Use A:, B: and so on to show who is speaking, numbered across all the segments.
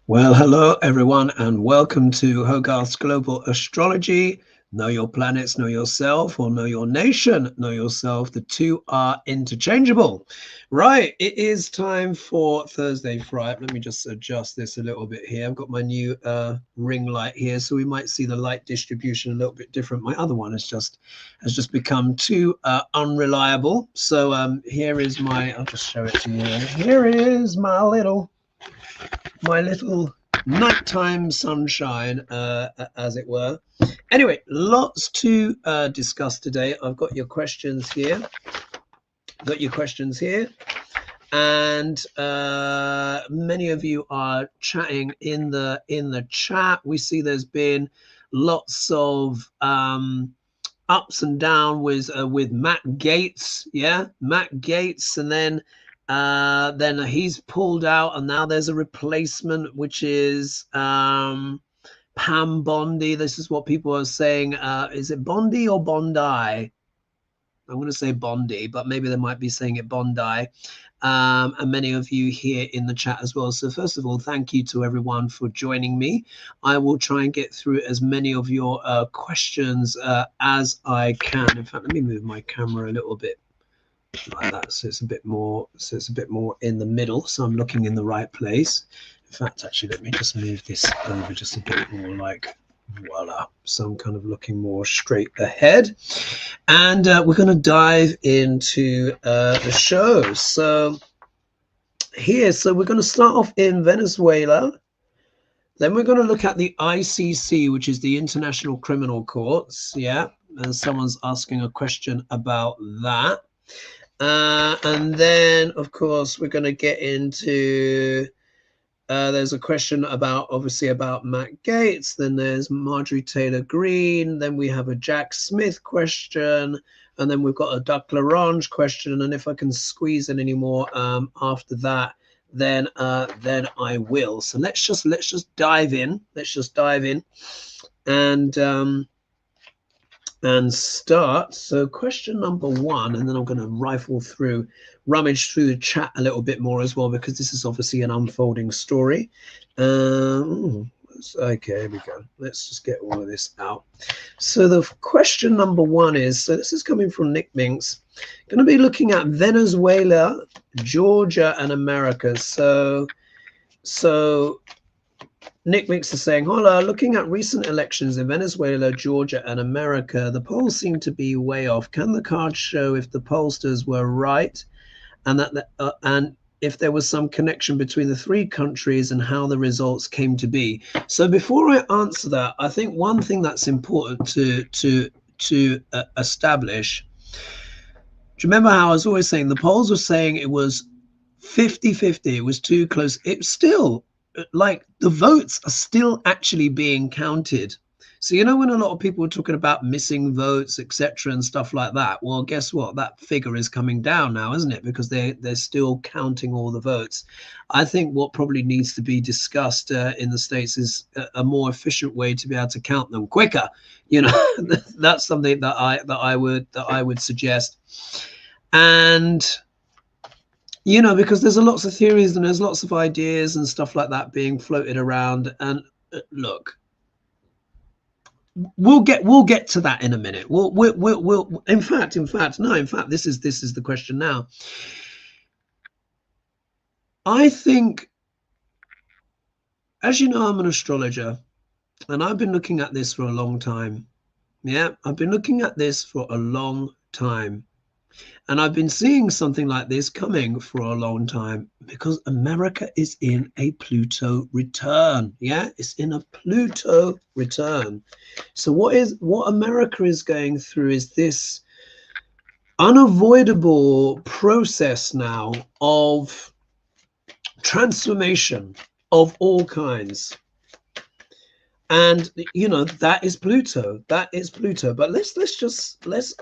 A: Well, hello everyone, and welcome to Hogarth's Global Astrology. Know your planets, know yourself, or know your nation, know yourself. The two are interchangeable. Right, it is time for Thursday Friday. Let me just adjust this a little bit here. I've got my new ring light here, so we might see the light distribution a little bit different. My other one has just become too unreliable. So here is my, I'll just show it to you. Here is my little nighttime sunshine, as it were. Anyway, lots to discuss today. I've got your questions here. And many of you are chatting in the chat. We see there's been lots of ups and downs with Matt Gaetz. Yeah, Matt Gaetz, and then he's pulled out, and now there's a replacement, which is Pam Bondi. This is what people are saying. Is it Bondi or Bondi? I'm going to say Bondi, but maybe they might be saying it Bondi. And many of you here in the chat as well. So first of all, thank you to everyone for joining me. I will try and get through as many of your questions as I can. In fact, let me move my camera a little bit like that, so it's a bit more in the middle, so I'm looking in the right place. In fact, actually, let me just move this over just a bit more, like voila, so I'm kind of looking more straight ahead. And we're going to dive into the show. So we're going to start off in Venezuela. Then we're going to look at the ICC, which is the International Criminal Courts. Yeah, and someone's asking a question about that. And then, of course, we're going to get into, there's a question obviously about Matt Gaetz. Then there's Marjorie Taylor Greene. Then we have a Jack Smith question. And then we've got a Duck Larange question. And if I can squeeze in any more after that, then I will. So let's just dive in. And start. So question number one, and then I'm going to rummage through the chat a little bit more as well, because this is obviously an unfolding story. Okay, here we go. Let's just get all of this out. So the question number one is, so this is coming from Nick Minks, going to be looking at Venezuela, Georgia, and America. So Nick Mix is saying, hola, looking at recent elections in Venezuela, Georgia, and America, the polls seem to be way off. Can the cards show if the pollsters were right, and and if there was some connection between the three countries and how the results came to be? So before I answer that, I think one thing that's important to establish. Do you remember how I was always saying the polls were saying it was 50-50? It was too close. It's still, like, the votes are still actually being counted. So, you know, when a lot of people are talking about missing votes, etc., and stuff like that, well, guess what? That figure is coming down now, isn't it? Because they're still counting all the votes. I think what probably needs to be discussed in the States is a more efficient way to be able to count them quicker. You know, that's something that I would suggest. And you know, because there's lots of theories and there's lots of ideas and stuff like that being floated around. And look, we'll get to that in a minute. We'll in fact, this is the question now. I think, as you know, I'm an astrologer, and I've been looking at this for a long time. Yeah, I've been looking at this for a long time. And I've been seeing something like this coming for a long time, because America is in a Pluto return. Yeah, it's in a Pluto return. So what America is going through is this unavoidable process now of transformation of all kinds. And you know, that is Pluto. But let's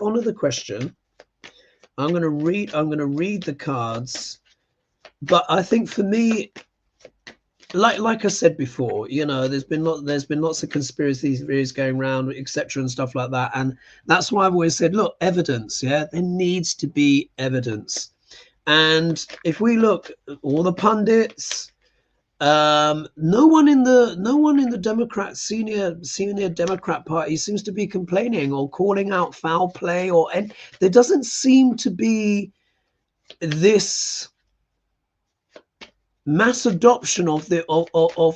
A: honor the question. I'm going to read the cards, but I think for me, like I said before, you know, there's been lots of conspiracy theories going around, etc., and stuff like that, and that's why I've always said, look, evidence. Yeah, there needs to be evidence. And if we look at all the pundits, no one in the Democrat senior Democrat Party seems to be complaining or calling out foul play, and there doesn't seem to be this mass adoption of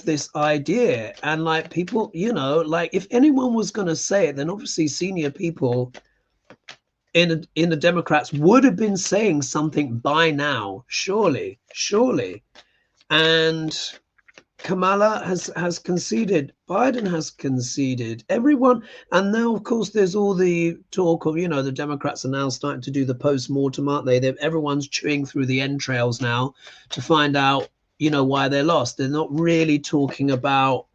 A: this idea. And like people, you know, like if anyone was going to say it, then obviously senior people in the Democrats would have been saying something by now, surely. And Kamala has conceded, Biden has conceded, everyone. And now of course there's all the talk of, you know, the Democrats are now starting to do the post-mortem, aren't they? Everyone's chewing through the entrails now to find out, you know, why they lost. They're not really talking about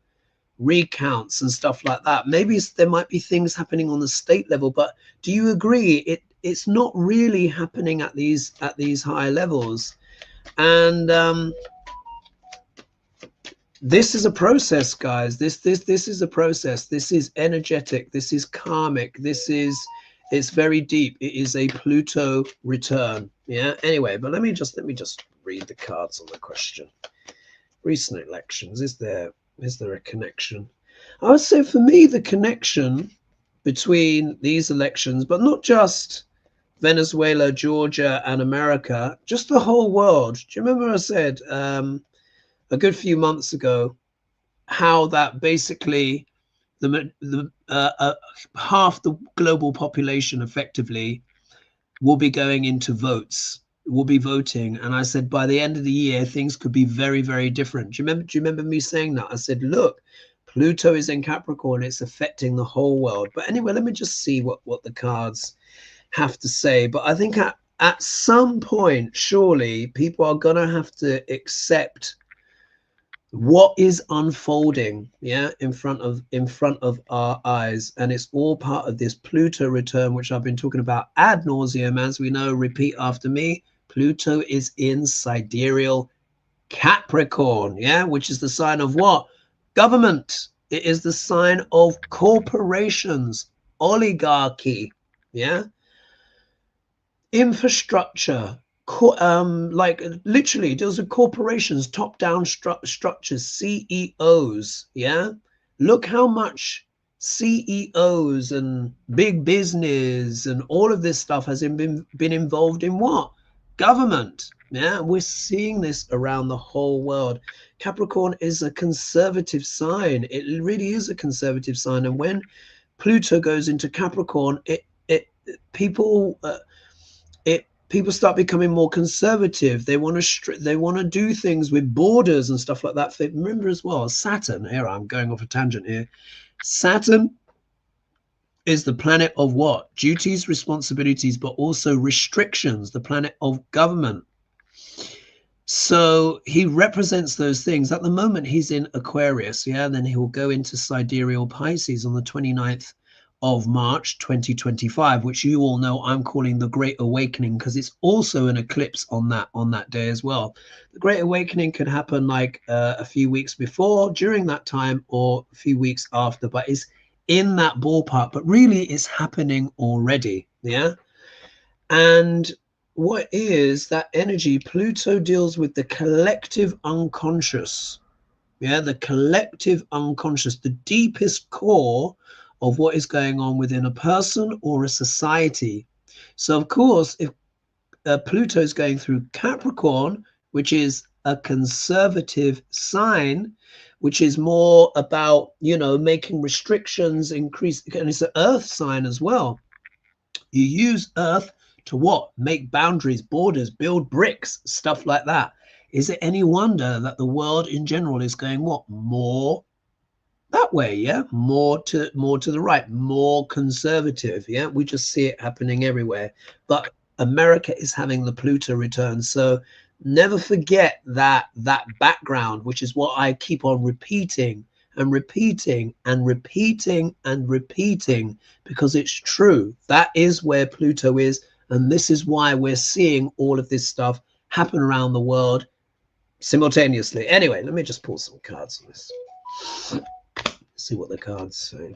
A: recounts and stuff like that. Maybe there might be things happening on the state level, but do you agree it's not really happening at these high levels? And this is a process, guys. This is a process. This is energetic. This is karmic. It's very deep. It is a Pluto return. Yeah. Anyway, but let me just read the cards on the question. Recent elections. Is there a connection? I would say for me, the connection between these elections, but not just Venezuela, Georgia, and America, just the whole world. Do you remember I said a good few months ago how that basically half the global population effectively will be going into votes, will be voting? And I said by the end of the year things could be very, very different. Do you remember me saying that? I said, look, Pluto is in Capricorn, it's affecting the whole world. But anyway, let me just see what the cards have to say. But I think at some point, surely people are gonna have to accept what is unfolding, yeah, in front of our eyes. And it's all part of this Pluto return, which I've been talking about ad nauseum. As we know, repeat after me, Pluto is in sidereal Capricorn, yeah, which is the sign of what? Government. It is the sign of corporations, oligarchy, yeah, infrastructure, like literally deals with corporations, top-down structures, CEOs. Yeah, look how much CEOs and big business and all of this stuff has been involved in what? Government. Yeah, we're seeing this around the whole world. Capricorn is a conservative sign. It really is a conservative sign. And when Pluto goes into Capricorn, people start becoming more conservative. They want to do things with borders and stuff like that. Remember as well, Saturn. Here, I'm going off a tangent here. Saturn is the planet of what? Duties, responsibilities, but also restrictions. The planet of government. So he represents those things. At the moment, he's in Aquarius. Yeah, then he will go into sidereal Pisces on the 29th of March 2025, which you all know I'm calling the Great Awakening, because it's also an eclipse on that day as well. The Great Awakening could happen like a few weeks before, during that time, or a few weeks after, but it's in that ballpark. But really it's happening already. Yeah. And what is that energy? Pluto deals with the collective unconscious. Yeah, the collective unconscious, the deepest core of what is going on within a person or a society. So of course, if Pluto is going through Capricorn, which is a conservative sign, which is more about, you know, making restrictions, increase, and it's an earth sign as well. You use earth to what? Make boundaries, borders, build bricks, stuff like that. Is it any wonder that the world in general is going what? More that way, yeah, more to the right, more conservative. Yeah, we just see it happening everywhere. But America is having the Pluto return, so never forget that background, which is what I keep on repeating and repeating and repeating and repeating, because it's true. That is where Pluto is, and this is why we're seeing all of this stuff happen around the world simultaneously. Anyway, let me just pull some cards on this. See what the cards say.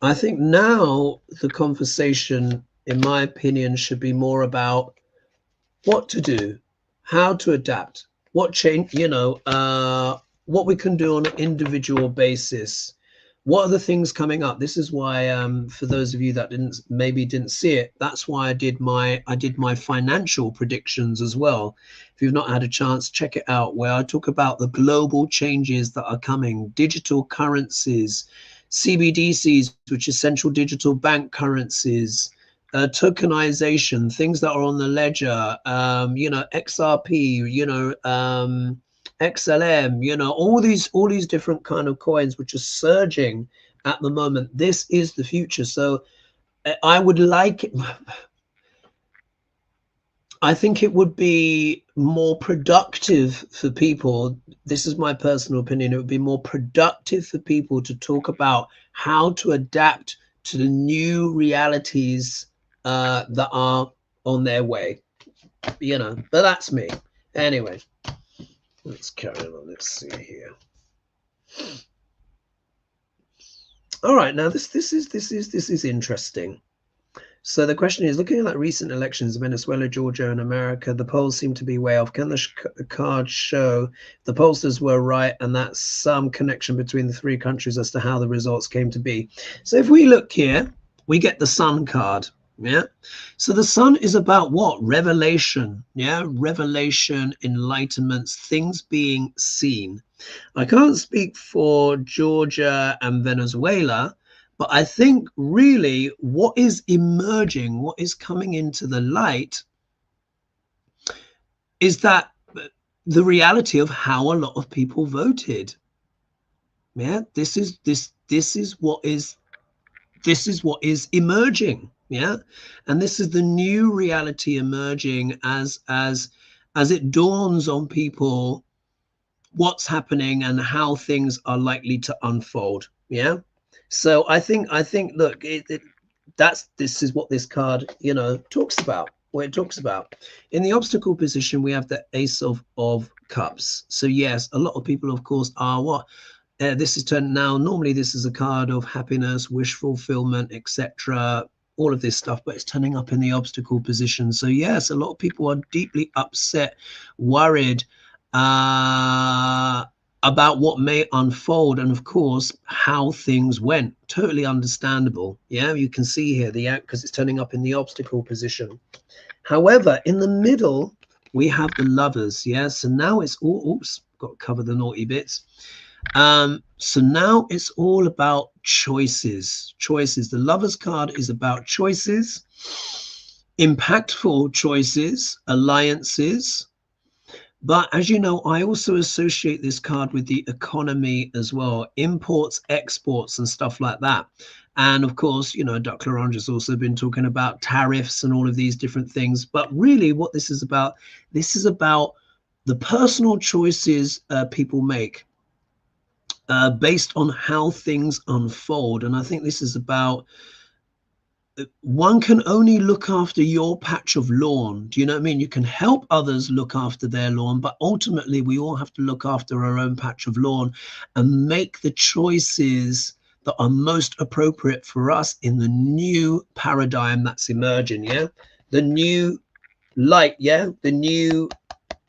A: I think now the conversation, in my opinion, should be more about what to do, how to adapt, what change, you know, what we can do on an individual basis. What are the things coming up? This is why, for those of you that maybe didn't see it, that's why I did my financial predictions as well. If you've not had a chance, check it out, where I talk about the global changes that are coming, digital currencies, CBDCs, which is central digital bank currencies, tokenization, things that are on the ledger, you know, XRP, you know, XLM, you know, all these different kind of coins which are surging at the moment. This is the future. So I would like it. I think it would be more productive for people. This is my personal opinion. It would be more productive for people to talk about how to adapt to the new realities that are on their way, you know, but that's me. Anyway, let's carry on. Let's see here. All right, now this is interesting. So the question is, looking at like recent elections, Venezuela, Georgia, and America, the polls seem to be way off. Can the card show the pollsters were right and that's some connection between the three countries as to how the results came to be? So if we look here, we get the Sun card. Yeah. So the Sun is about what? Revelation. Yeah. Revelation, enlightenments, things being seen. I can't speak for Georgia and Venezuela, but I think really what is emerging, what is coming into the light is that the reality of how a lot of people voted. Yeah, this is what is emerging. Yeah, and this is the new reality emerging as it dawns on people what's happening and how things are likely to unfold. Yeah. So I think look, this is what this card, you know, talks about. What it talks about. In the obstacle position, we have the Ace of Cups. So yes, a lot of people, of course, are what this is turned now. Normally, this is a card of happiness, wish fulfillment, etc. All of this stuff, but it's turning up in the obstacle position. So yes, a lot of people are deeply upset, worried about what may unfold, and of course how things went. Totally understandable. Yeah, you can see here the because it's turning up in the obstacle position. However, in the middle we have the Lovers. Yeah, so now it's all, oops, got to cover the naughty bits. So now it's all about choices. The Lovers card is about choices, impactful choices, alliances. But as you know, I also associate this card with the economy as well, imports, exports, and stuff like that. And of course, you know, Duck Larange has also been talking about tariffs and all of these different things. But really what this is about the personal choices people make based on how things unfold. And I think this is about, one can only look after your patch of lawn. Do you know what I mean? You can help others look after their lawn, but ultimately we all have to look after our own patch of lawn and make the choices that are most appropriate for us in the new paradigm that's emerging. Yeah, the new light. Yeah, the new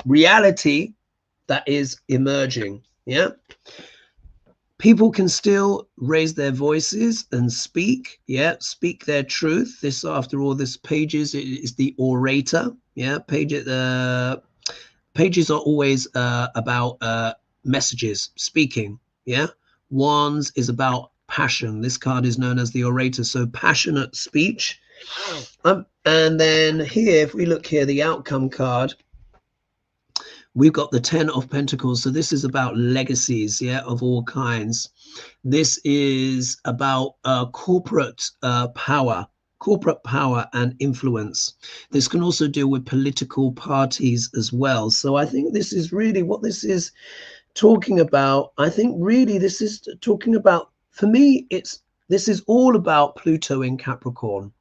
A: reality that is emerging. Yeah. People can still raise their voices and speak, yeah, speak their truth. This, after all, this pages is the orator, yeah. Pages are always about messages, speaking, yeah. Wands is about passion. This card is known as the orator, so passionate speech. And then here, if we look here, the outcome card, we've got the 10 of Pentacles. So this is about legacies, yeah, of all kinds. This is about corporate power and influence. This can also deal with political parties as well. So I think this is really what this is talking about. I think really this is talking about, for me, this is all about Pluto in Capricorn.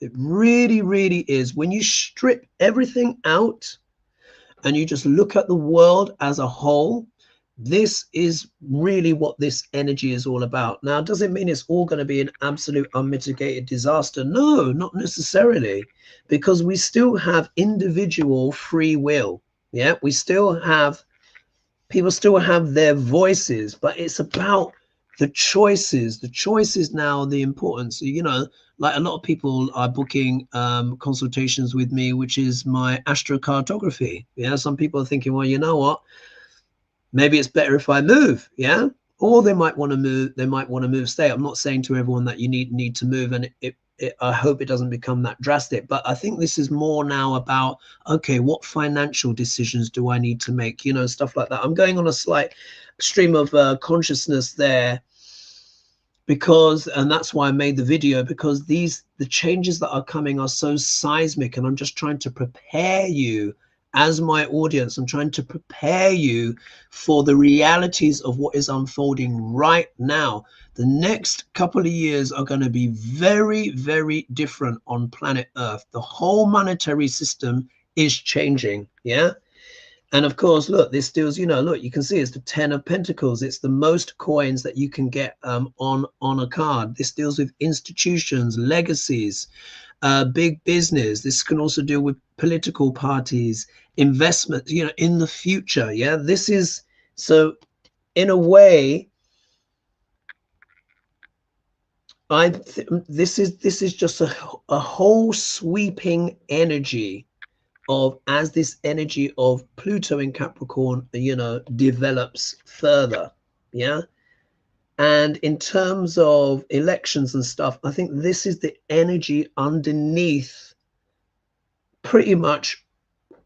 A: It really, really is. When you strip everything out and you just look at the world as a whole, this is really what this energy is all about. Now, does it mean it's all going to be an absolute unmitigated disaster? No, not necessarily, because we still have individual free will. Yeah, we still have, people still have their voices, but it's about the choices. The choices now, the importance. You know, like a lot of people are booking consultations with me, which is my astrocartography. Yeah, some people are thinking, well, you know what? Maybe it's better if I move. Yeah, or they might want to move. They might want to move state. I'm not saying to everyone that you need to move, and I hope it doesn't become that drastic. But I think this is more now about, okay, what financial decisions do I need to make? You know, stuff like that. I'm going on a slight stream of consciousness there, because, and that's why I made the video, because the changes that are coming are so seismic, and I'm just trying to prepare you as my audience. I'm trying to prepare you for the realities of what is unfolding right now. The next couple of years are going to be very, very different on planet Earth. The whole monetary system is changing. Yeah. And of course, look, this deals, you know, look, you can see it's the 10 of Pentacles. It's the most coins that you can get on a card. This deals with institutions, legacies, big business. This can also deal with political parties, investment, you know, in the future. Yeah, this is, so in a way, this is just a whole sweeping energy of, as this energy of Pluto in Capricorn, you know, develops further. Yeah. And in terms of elections and stuff, I think this is the energy underneath pretty much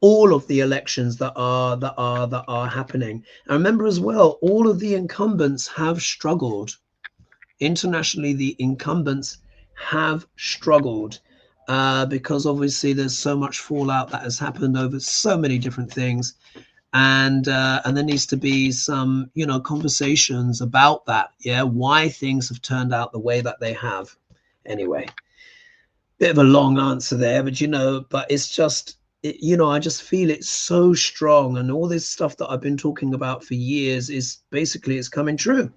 A: all of the elections that are happening. And remember as well, all of the incumbents have struggled. Internationally, the incumbents have struggled because obviously there's so much fallout that has happened over so many different things, and there needs to be some, you know, conversations about that. Yeah, why things have turned out the way that they have. Anyway, bit of a long answer there, but you know, but it's just, you know, I just feel it's so strong, and all this stuff that I've been talking about for years is basically, it's coming true.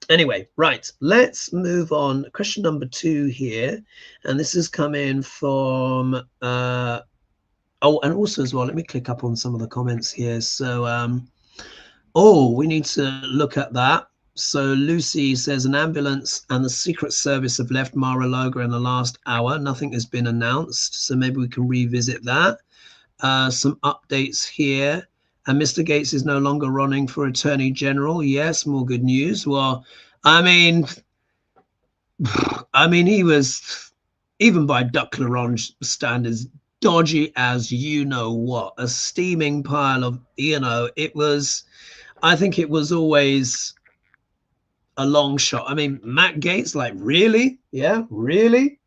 A: Anyway, right, let's move on. Question number 2 here, and this is coming from oh, and also as well, let me click up on some of the comments here. So oh, we need to look at that. So Lucy says, an ambulance and the Secret Service have left Mar-a-Lago in the last hour. Nothing has been announced, so maybe we can revisit that. Some updates here. And Mr. Gaetz is no longer running for Attorney General. Yes, more good news. Well, I mean, he was, even by Duck Larange standards, dodgy as you know what, a steaming pile of, you know, it was, I think it was always a long shot. I mean, Matt Gaetz, like, really? Yeah, really?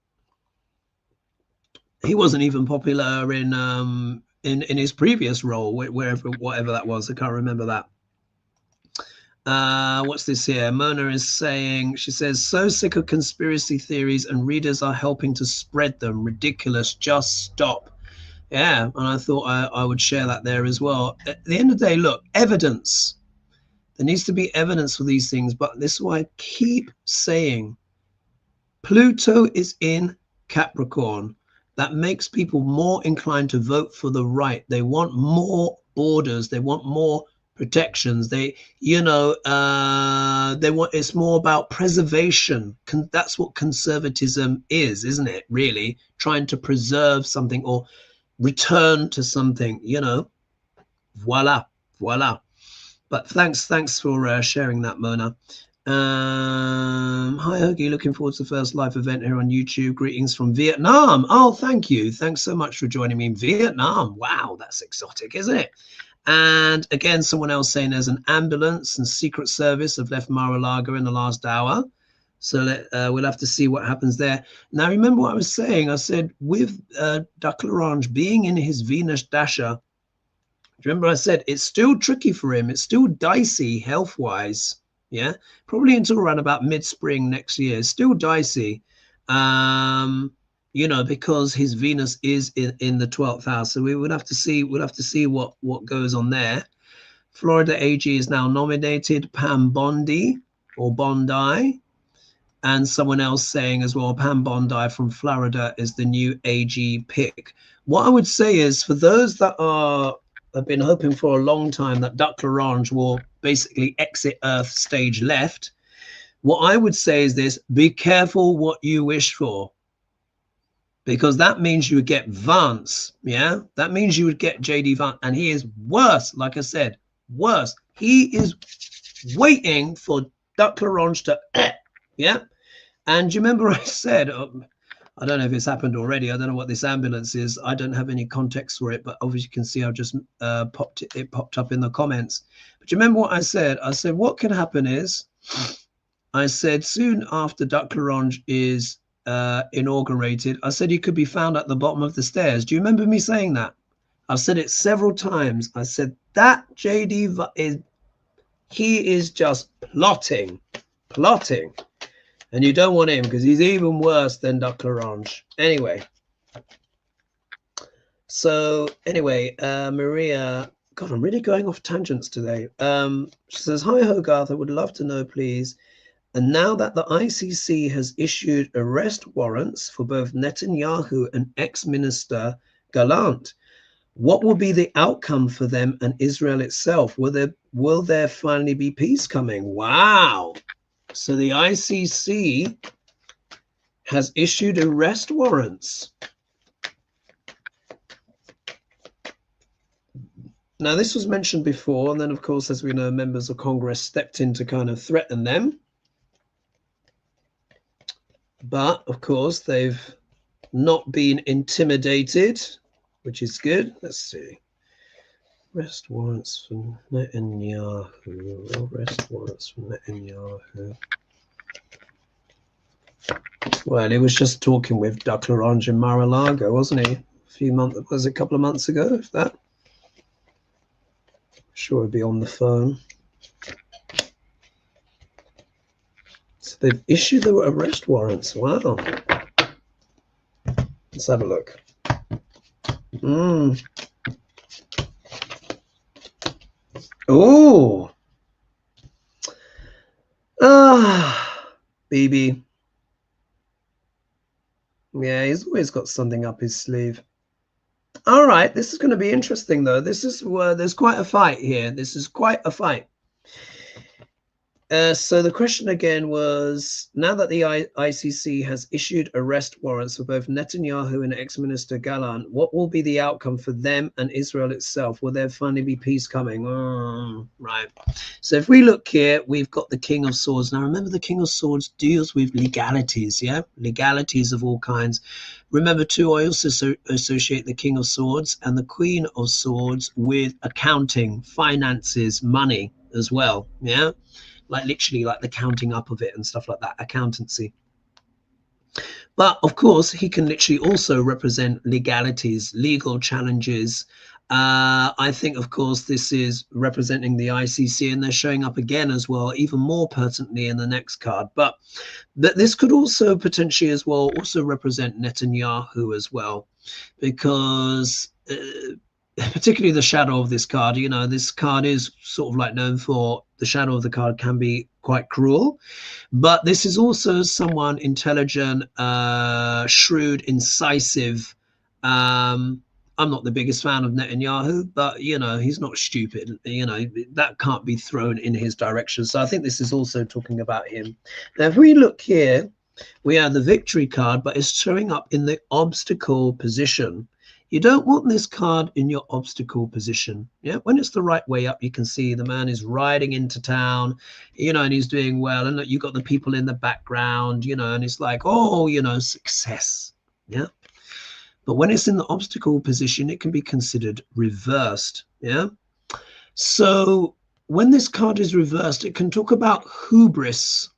A: He wasn't even popular in his previous role, wherever, whatever that was. I can't remember that. What's this here? Mona is saying, she says, so sick of conspiracy theories and readers are helping to spread them. Ridiculous. Just stop. Yeah, and I thought I would share that there as well. At the end of the day, look, evidence. There needs to be evidence for these things, but this is why I keep saying Pluto is in Capricorn. That makes people more inclined to vote for the right. They want more borders. They want more protections. They, you know, they want, it's more about preservation. That's what conservatism is, isn't it? Really trying to preserve something or return to something, you know. Voila, voila. But thanks for sharing that, Mona. Hi, Hoagie. Looking forward to the first live event here on YouTube. Greetings from Vietnam. Oh, thank you. Thanks so much for joining me in Vietnam. Wow, that's exotic, isn't it? And again, someone else saying there's an ambulance and Secret Service have left Mar-a-Lago in the last hour. So we'll have to see what happens there. Now, remember what I was saying? I said with Duck Larange being in his Venus Dasher, remember I said it's still tricky for him. It's still dicey health-wise. Yeah, probably until around about mid-spring next year. Still dicey, you know, because his Venus is in the 12th house. So we would have to see. We'll have to see what goes on there. Florida AG is now nominated. Pam Bondi or Bondi, and someone else saying as well, Pam Bondi from Florida is the new AG pick. What I would say is, for those that are have been hoping for a long time that Duck L'Orange will basically exit Earth stage left. What I would say is this: be careful what you wish for, because that means you would get Vance. Yeah, that means you would get J D Vance, and he is worse. Like I said, worse. He is waiting for Duck L'Orange to yeah. And you remember I said, I don't know if it's happened already. I don't know what this ambulance is. I don't have any context for it, but obviously you can see I just it popped up in the comments. But you remember what I said? I said what can happen is, I said soon after Duck L'Orange is inaugurated, I said he could be found at the bottom of the stairs. Do you remember me saying that? I've said it several times. I said that JD is just plotting. And you don't want him because he's even worse than Duck L'Orange. Anyway. So anyway, Maria, God, I'm really going off tangents today. She says, hi, Hogarth, I would love to know, please. And now that the ICC has issued arrest warrants for both Netanyahu and ex-minister Gallant, what will be the outcome for them and Israel itself? Will there finally be peace coming? Wow. So the ICC has issued arrest warrants. Now, this was mentioned before, and then, of course, as we know, members of Congress stepped in to kind of threaten them. But, of course, they've not been intimidated, which is good. Let's see. Arrest warrants for Netanyahu. Arrest warrants for Netanyahu. Well, he was just talking with Duck L'Orange in Mar-a-Largo, wasn't he? A few months, was it a couple of months ago, if that? Sure, he'd be on the phone. So they've issued the arrest warrants. Wow. Let's have a look. Oh. BB. Yeah, he's always got something up his sleeve. All right, this is going to be interesting, though. This is where there's quite a fight here. This is quite a fight. So the question again was, now that the ICC has issued arrest warrants for both Netanyahu and ex-minister Gallant, what will be the outcome for them and Israel itself? Will there finally be peace coming? Right. So if we look here, we've got the King of Swords. Now, remember, the King of Swords deals with legalities, yeah? Legalities of all kinds. Remember, too, I also associate the King of Swords and the Queen of Swords with accounting, finances, money as well, yeah? Like literally like the counting up of it and stuff like that, accountancy. But of course, he can literally also represent legalities, legal challenges. I think, of course, this is representing the ICC, and they're showing up again as well, even more pertinently in the next card. But this could also potentially as well also represent Netanyahu as well, because particularly the shadow of this card, you know, this card is sort of like known for the shadow of the card can be quite cruel, but this is also someone intelligent, shrewd, incisive. I'm not the biggest fan of Netanyahu, but, you know, he's not stupid. You know, that can't be thrown in his direction. So I think this is also talking about him. Now, if we look here, we have the victory card, but it's showing up in the obstacle position. You don't want this card in your obstacle position. Yeah, when it's the right way up, you can see the man is riding into town, you know, and he's doing well. And look, you've got the people in the background, you know, and it's like, oh, you know, success. Yeah. But when it's in the obstacle position, it can be considered reversed. Yeah. So when this card is reversed, it can talk about hubris,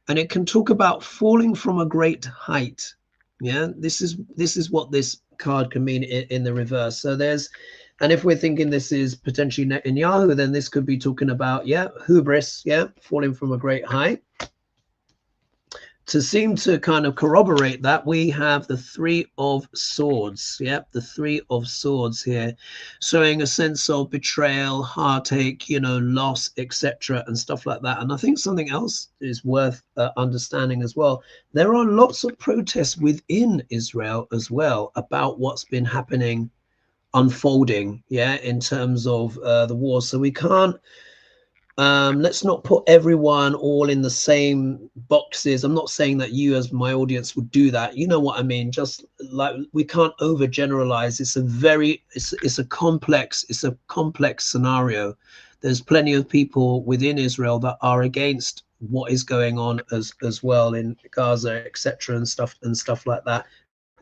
A: and it can talk about falling from a great height. Yeah, this is what this card can mean in the reverse. So there's, and if we're thinking this is potentially Netanyahu, then this could be talking about, yeah, hubris, yeah, falling from a great height. To seem to kind of corroborate that, we have the Three of Swords. Yep, the Three of Swords here, showing a sense of betrayal, heartache, you know, loss, etc., and stuff like that. And I think something else is worth understanding as well. There are lots of protests within Israel as well about what's been happening unfolding, yeah, in terms of the war. So we can't, let's not put everyone all in the same boxes. I'm not saying that you as my audience would do that. You know what I mean? Just like we can't overgeneralize. It's a complex scenario. There's plenty of people within Israel that are against what is going on as well in Gaza, etc., and stuff like that.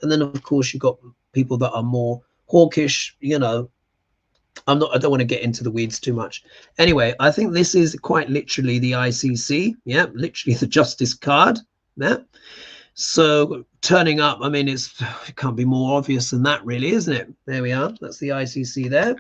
A: And then of course you've got people that are more hawkish, you know. I don't want to get into the weeds too much. Anyway, I think this is quite literally the ICC. Yeah, literally the justice card. Yeah. So turning up, I mean, it can't be more obvious than that, really, isn't it? There we are. That's the ICC there.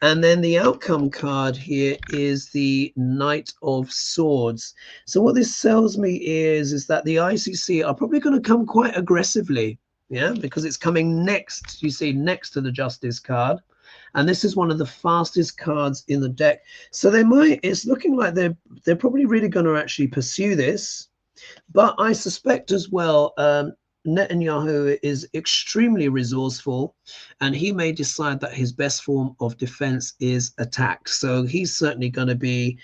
A: And then the outcome card here is the Knight of Swords. So what this tells me is that the ICC are probably going to come quite aggressively. Yeah, because it's coming next, you see, next to the justice card. And this is one of the fastest cards in the deck. So they might, it's looking like they're probably really going to actually pursue this. But I suspect as well, Netanyahu is extremely resourceful, and he may decide that his best form of defense is attack. So he's certainly going to be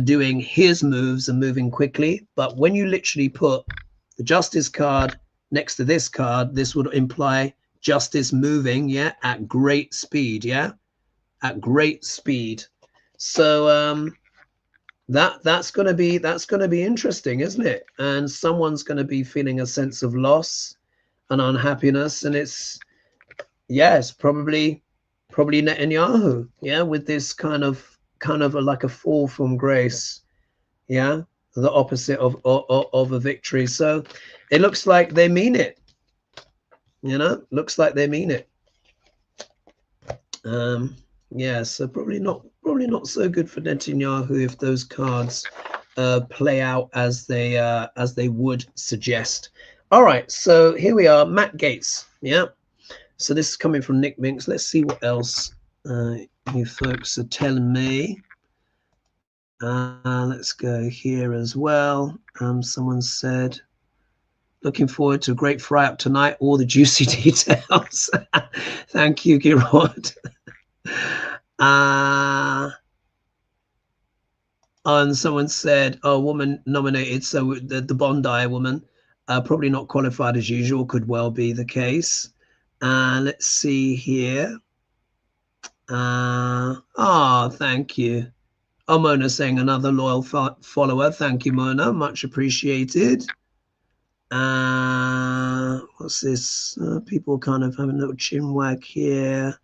A: doing his moves and moving quickly. But when you literally put the justice card next to this card, this would imply justice moving, yeah, at great speed, yeah, at great speed. So that's going to be interesting, isn't it? And someone's going to be feeling a sense of loss and unhappiness, and it's probably Netanyahu, yeah, with this kind of like a fall from grace, yeah, the opposite of a victory. So it looks like they mean it, you know, looks like they mean it. Yeah, so probably not so good for Netanyahu if those cards play out as they would suggest. All right, so here we are, Matt Gaetz. Yeah, so this is coming from Nick Minks. Let's see what else you folks are telling me. Let's go here as well. Someone said, looking forward to a great fry up tonight, all the juicy details. Thank you, Girod. And someone said, oh, woman nominated, so the Bondi woman, probably not qualified as usual, could well be the case. Let's see here. Thank you. Oh, Mona saying another loyal follower. Thank you, Mona. Much appreciated. What's this? People kind of having a little chin wag here.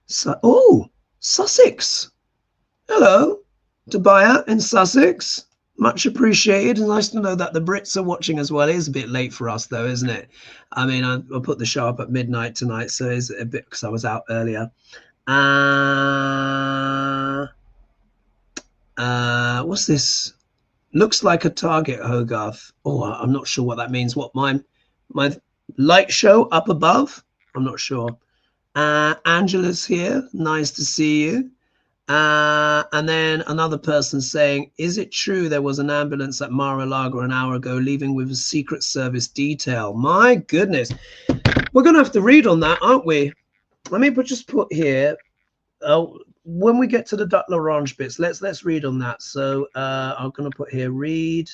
A: So, oh, Sussex. Hello, Tobiah in Sussex. Much appreciated. It's nice to know that the Brits are watching as well. It is a bit late for us, though, isn't it? I mean, I put the show up at midnight tonight, so it's a bit because I was out earlier. What's this? Looks like a target, Hogarth. Oh, I'm not sure what that means. What, my light show up above? I'm not sure. Angela's here. Nice to see you. And then another person saying, is it true there was an ambulance at Mar-a-Lago an hour ago leaving with a Secret Service detail? My goodness. We're going to have to read on that, aren't we? Let me just put here, when we get to the Duck L'Orange bits, let's read on that. So I'm going to put here, read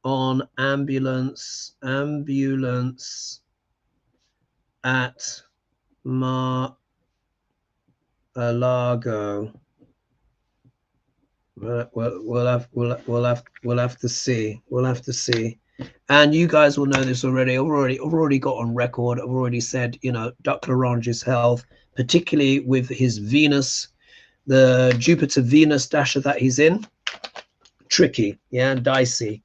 A: on ambulance at Mar-a-Lago. We'll have to see. We'll have to see. And you guys will know this already. I've already got on record. I've already said, you know, Duck L'Orange's health, particularly with his Venus, the Jupiter-Venus dasher that he's in, tricky, yeah, dicey.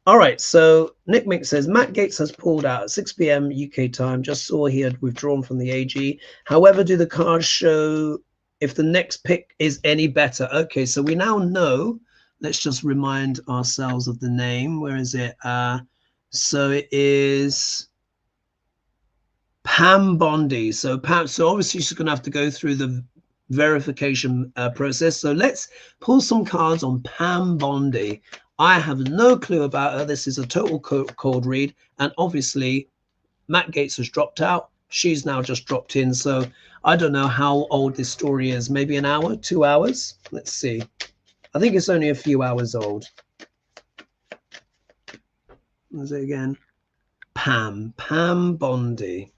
A: All right, so Nick Mink says, Matt Gaetz has pulled out at 6 p.m. UK time. Just saw he had withdrawn from the AG. However, do the cards show if the next pick is any better? Okay, so we now know. Let's just remind ourselves of the name. Where is it? So it is Pam Bondi. So obviously she's going to have to go through the verification process. So let's pull some cards on Pam Bondi. I have no clue about her. This is a total cold read, and obviously Matt Gaetz has dropped out. she's now just dropped in. So I don't know how old this story is. Maybe an hour, 2 hours. Let's see. I think it's only a few hours old. What is it again? Pam Bondi.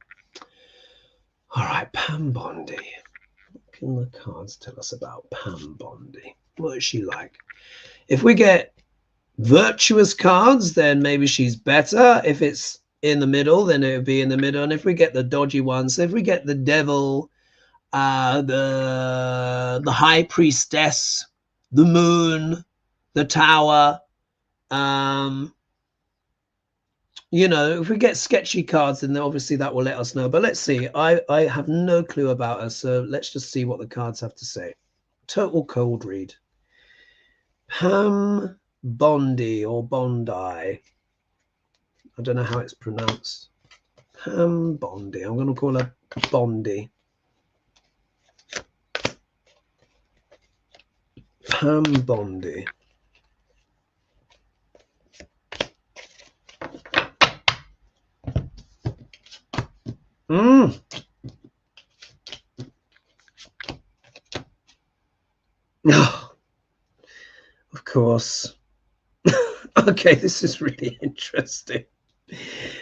A: All right, Pam Bondi. What can the cards tell us about Pam Bondi? What is she like? If we get virtuous cards, then maybe she's better. If it's in the middle, then it would be in the middle. And if we get the dodgy ones, if we get the devil, the high priestess, the moon, the tower, you know, if we get sketchy cards, then obviously that will let us know. But let's see. I have no clue about her, so let's just see what the cards have to say. Total cold read. Pam Bondi or Bondi. I don't know how it's pronounced. Pam Bondi. I'm going to call her Bondi. Pam Bondi. Oh, of course. Okay, this is really interesting.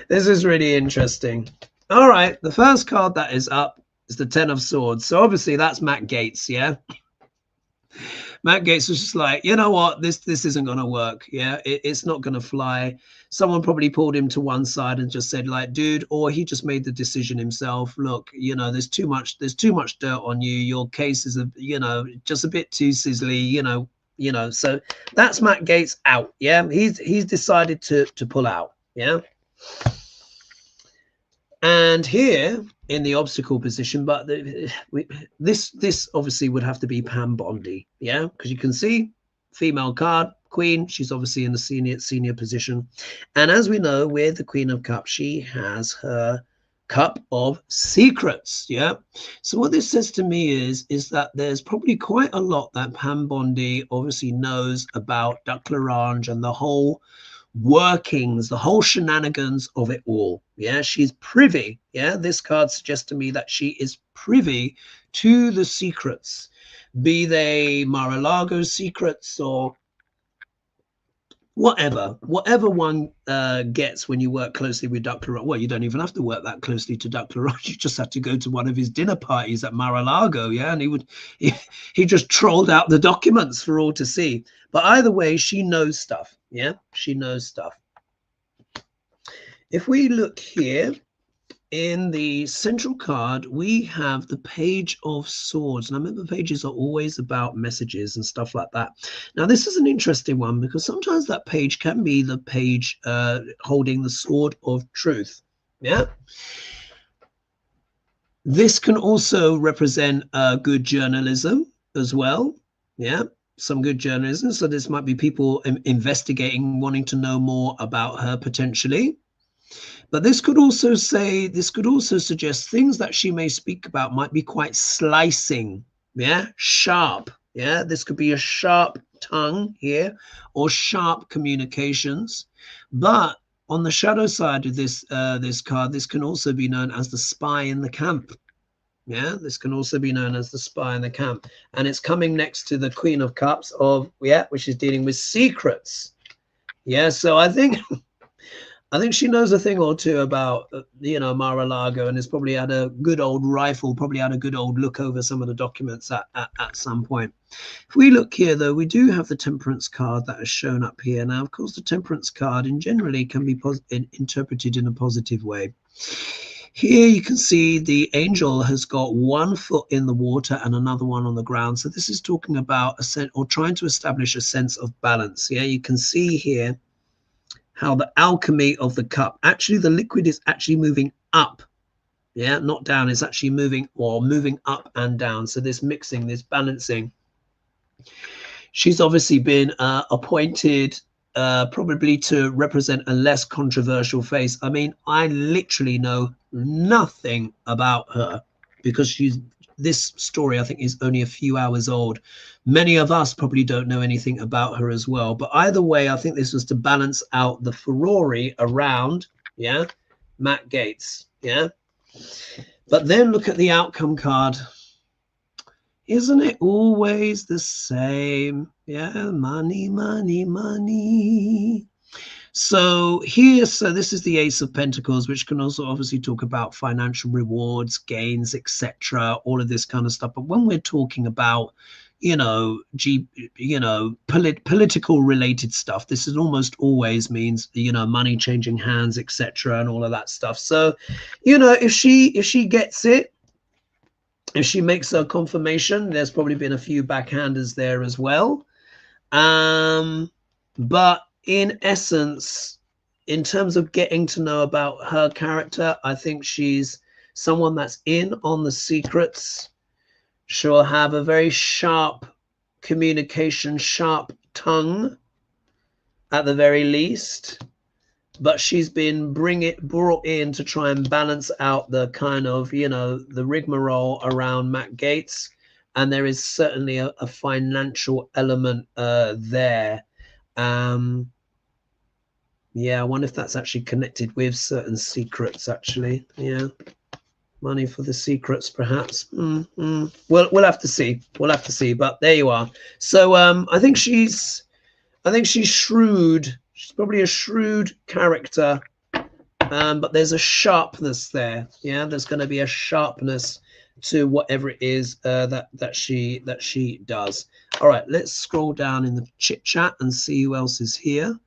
A: This is really interesting. All right, the first card that is up is the 10 of Swords. So obviously that's Matt Gaetz, yeah? Matt Gaetz was just like, you know what, this isn't going to work. Yeah, it's not going to fly. Someone probably pulled him to one side and just said, like, dude, or he just made the decision himself. Look, you know, there's too much dirt on you. Your case is, you know, just a bit too sizzly, you know. So that's Matt Gaetz out. Yeah, he's decided to pull out. Yeah. And here in the obstacle position, but this obviously would have to be Pam Bondi, yeah, because you can see female card, Queen. She's obviously in the senior position, and as we know, with the Queen of Cups, she has her Cup of Secrets, yeah. So what this says to me is that there's probably quite a lot that Pam Bondi obviously knows about Duck L'Orange and the whole workings, the whole shenanigans of it all. Yeah, she's privy. Yeah, this card suggests to me that she is privy to the secrets, be they Mar-a-Largo secrets or whatever one gets when you work closely with Duck L'Orange. Well, you don't even have to work that closely to Duck L'Orange. You just have to go to one of his dinner parties at Mar-a-Lago, yeah, and he just trolled out the documents for all to see. But either way, she knows stuff. Yeah, she knows stuff. If we look here in the central card, we have the Page of Swords. And I remember pages are always about messages and stuff like that. Now, this is an interesting one because sometimes that page can be the page holding the sword of truth. Yeah. This can also represent good journalism as well. Yeah. Some good journalism. So this might be people investigating, wanting to know more about her potentially. But this could also suggest things that she may speak about might be quite slicing, yeah, sharp, yeah. This could be a sharp tongue here or sharp communications. But on the shadow side of this card, this can also be known as the spy in the camp. Yeah, this can also be known as the spy in the camp. And it's coming next to the Queen of Cups which is dealing with secrets. Yeah, so I think she knows a thing or two about, Mar-a-Lago, and has probably had a good old rifle, probably had a good old look over some of the documents at some point. If we look here, though, we do have the Temperance card that is shown up here. Now, of course, the Temperance card generally can be interpreted in a positive way. Here you can see the angel has got one foot in the water and another one on the ground. So this is talking about trying to establish a sense of balance. Yeah, you can see here how the alchemy of the cup, actually the liquid is actually moving up, yeah, not down. It's actually moving up and down. So this mixing, this balancing. She's obviously been appointed probably to represent a less controversial face. I mean, I literally know nothing about her because this story, I think, is only a few hours old. Many of us probably don't know anything about her as well. But either way, I think this was to balance out the furore around, yeah, Matt Gaetz, yeah. But then look at the outcome card. Isn't it always the same? Yeah, money, money, money. So here, so this is the Ace of Pentacles, which can also obviously talk about financial rewards, gains, etc., all of this kind of stuff. But when we're talking about, political related stuff, this is almost always means, money changing hands, etc., and all of that stuff. So, if she gets it, if she makes her confirmation, there's probably been a few backhanders there as well. But in essence, in terms of getting to know about her character, I think she's someone that's in on the secrets. She'll have a very sharp communication, sharp tongue at the very least. But she's been brought in to try and balance out the kind of, the rigmarole around Matt Gaetz. And there is certainly a financial element there. Yeah, I wonder if that's actually connected with certain secrets, actually. Yeah. Money for the secrets, perhaps. We'll have to see. We'll have to see. But there you are. So I think she's shrewd. She's probably a shrewd character, but there's a sharpness there. Yeah, there's going to be a sharpness to whatever it is that she does. All right, let's scroll down in the chit chat and see who else is here.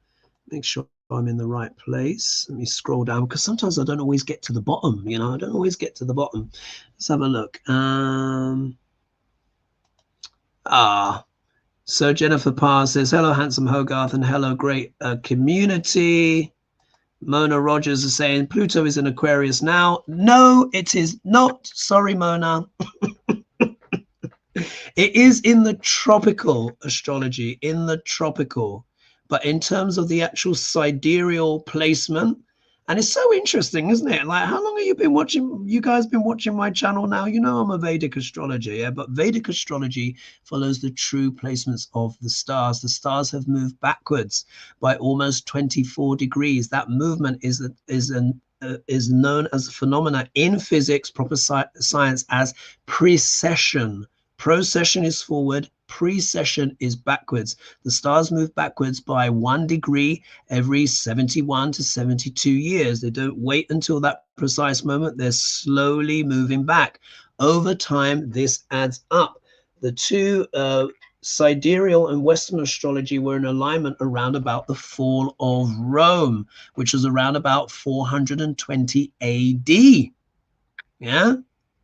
A: Make sure I'm in the right place. Let me scroll down, because sometimes I don't always get to the bottom. I don't always get to the bottom. Let's have a look. So Jennifer Parr says, hello, handsome Hogarth, and hello, great community. Mona Rogers is saying, Pluto is in Aquarius now. No, it is not. Sorry, Mona. It is in the tropical astrology, in the tropical. But in terms of the actual sidereal placement, and it's so interesting, isn't it? Like, how long have you been watching? You guys been watching my channel now? I'm a Vedic astrologer, yeah. But Vedic astrology follows the true placements of the stars. The stars have moved backwards by almost 24 degrees. That movement is known as a phenomena in physics, proper science, as precession. Procession is forward, precession is backwards. The stars move backwards by 1 degree every 71 to 72 years. They don't wait until that precise moment. They're slowly moving back. Over time, this adds up. The two, sidereal and Western astrology, were in alignment around about the fall of Rome, which was around about 420 AD. Yeah,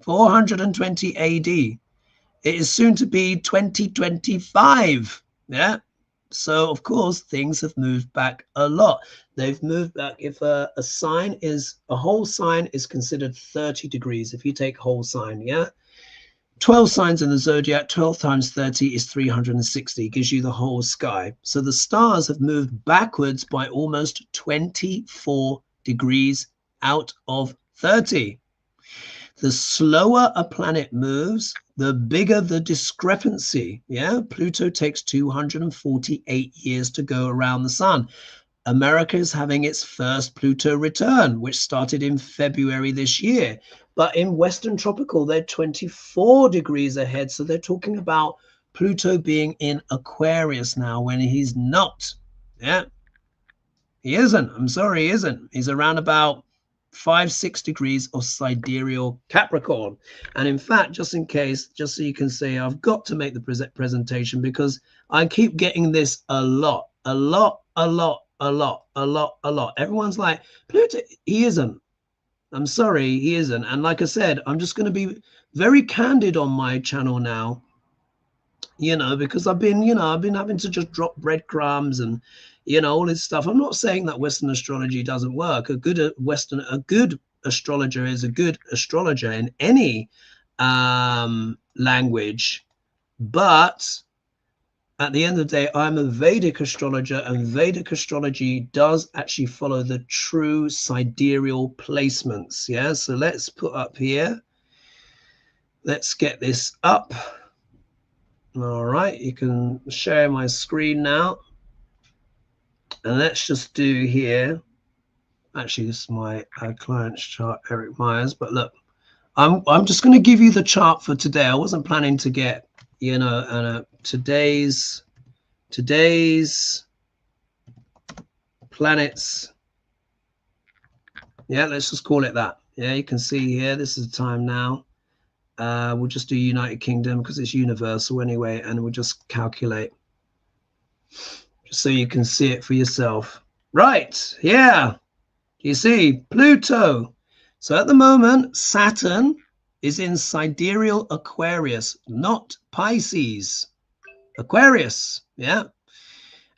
A: 420 AD. It is soon to be 2025. Yeah. So, of course, things have moved back a lot. They've moved back. If a whole sign is considered 30 degrees, if you take whole sign, yeah. 12 signs in the zodiac, 12 times 30 is 360, gives you the whole sky. So the stars have moved backwards by almost 24 degrees out of 30. The slower a planet moves, the bigger the discrepancy. Yeah, Pluto takes 248 years to go around the sun. America is having its first Pluto return, which started in February this year. But in Western tropical, they're 24 degrees ahead. So they're talking about Pluto being in Aquarius now when he's not. Yeah, he isn't. I'm sorry, he isn't. He's around about 5-6 degrees of sidereal Capricorn. And in fact, just in case, just so you can see, I've got to make the presentation because I keep getting this a lot. Everyone's like, Pluto, he isn't. I'm sorry, he isn't. And like I said, I'm just going to be very candid on my channel now, because I've been having to just drop breadcrumbs and all this stuff. I'm not saying that Western astrology doesn't work. A good astrologer is a good astrologer in any language. But at the end of the day, I'm a Vedic astrologer, and Vedic astrology does actually follow the true sidereal placements. Yeah, so let's put up here. Let's get this up. All right, you can share my screen now. And let's just do here. Actually, this is my client's chart, Eric Myers. But look, I'm just going to give you the chart for today. I wasn't planning to get, you know, today's planets. Yeah, let's just call it that. Yeah, you can see here, this is the time now. We'll just do United Kingdom because it's universal anyway, and we'll just calculate just so you can see it for yourself. Right, yeah. You see, Pluto. So at the moment, Saturn is in sidereal Aquarius, not Pisces. Aquarius, yeah.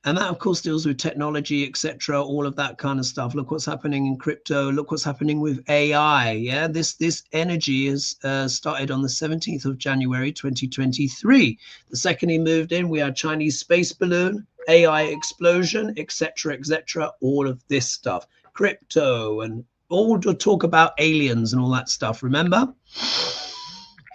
A: And that, of course, deals with technology, etc., all of that kind of stuff. Look what's happening in crypto. Look what's happening with AI. Yeah, this energy has started on the 17th of January, 2023. The second he moved in, we had Chinese space balloon, AI explosion, etc., etc., all of this stuff. Crypto and all to talk about aliens and all that stuff, remember?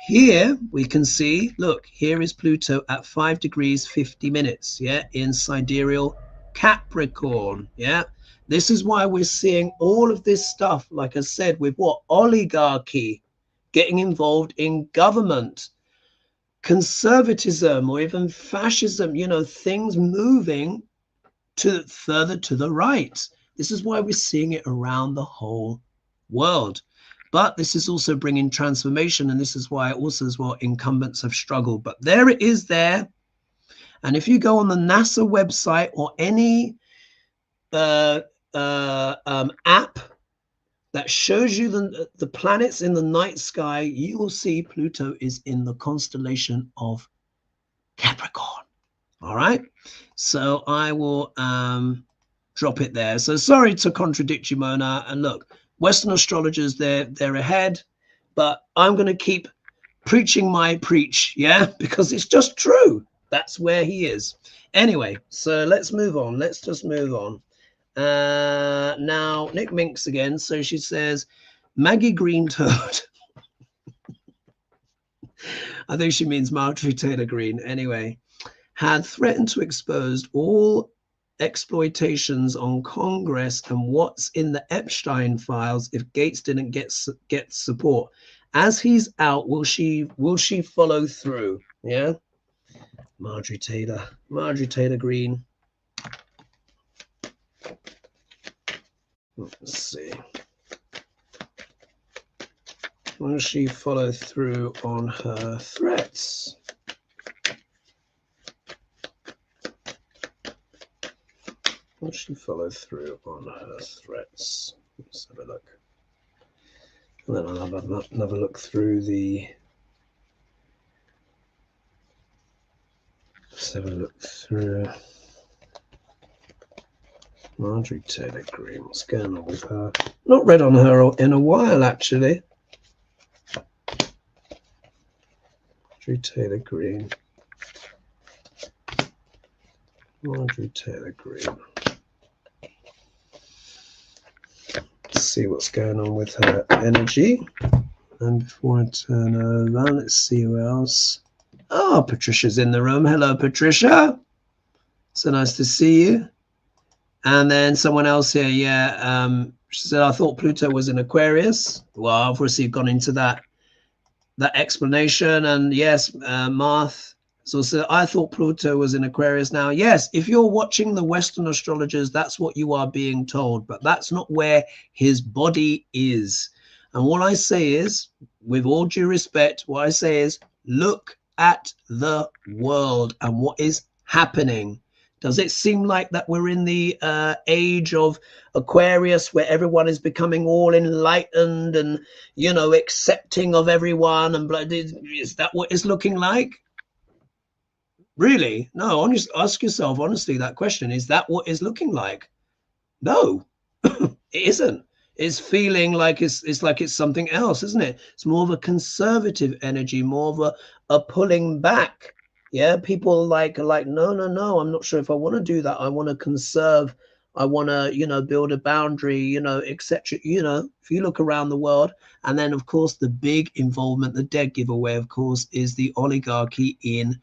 A: Here we can see, look, here is Pluto at 5 degrees 50 minutes, yeah, in sidereal Capricorn, yeah. This is why we're seeing all of this stuff, like I said, with what? Oligarchy, getting involved in government, conservatism, or even fascism, you know, things moving to further to the right. This is why we're seeing it around the whole world. But this is also bringing transformation, and this is why also as well incumbents have struggled. But there it is there. And if you go on the NASA website or any app that shows you the planets in the night sky, you will see Pluto is in the constellation of Capricorn. All right. So I will drop it there. So sorry to contradict you, Mona. And look, Western astrologers, they're ahead, but I'm going to keep preaching my preach, yeah, because it's just true. That's where he is. Anyway, so let's move on. Let's just move on. Now, Nick Minks again. So she says, Maggie Green Toad. I think she means Marjorie Taylor Greene. Anyway, had threatened to expose all exploitations on Congress and what's in the Epstein files if Gaetz didn't get support. As he's out, will she follow through? Yeah, Marjorie Taylor Greene. Let's see. Will she follow through on her threats? Will she follow through on her threats? Let's have a look. And then I'll have another look through the... Let's have a look through... Marjorie Taylor Greene. What's going on with her? Not read on her in a while, actually. Marjorie Taylor Greene. Marjorie Taylor Greene. Let's see what's going on with her energy. And before I turn over, let's see who else. Oh, Patricia's in the room. Hello, Patricia. So nice to see you. And then someone else here, yeah. She said, I thought Pluto was in Aquarius. Well, I've obviously gone into that explanation. And yes, Marth. So I thought Pluto was in Aquarius. Now, yes, if you're watching the Western astrologers, that's what you are being told. But that's not where his body is. And what I say is, with all due respect, what I say is, look at the world and what is happening. Does it seem like that we're in the age of Aquarius where everyone is becoming all enlightened and, you know, accepting of everyone? And is that what it's looking like? Really? No, ask yourself honestly that question. Is that what it's looking like? No, it isn't. It's feeling like it's like it's something else, isn't it? It's more of a conservative energy, more of a pulling back. Yeah, people like no, I'm not sure if I want to do that. I want to conserve. I want to, you know, build a boundary, you know, etc. You know, if you look around the world, and then of course the big involvement, the dead giveaway, of course, is the oligarchy in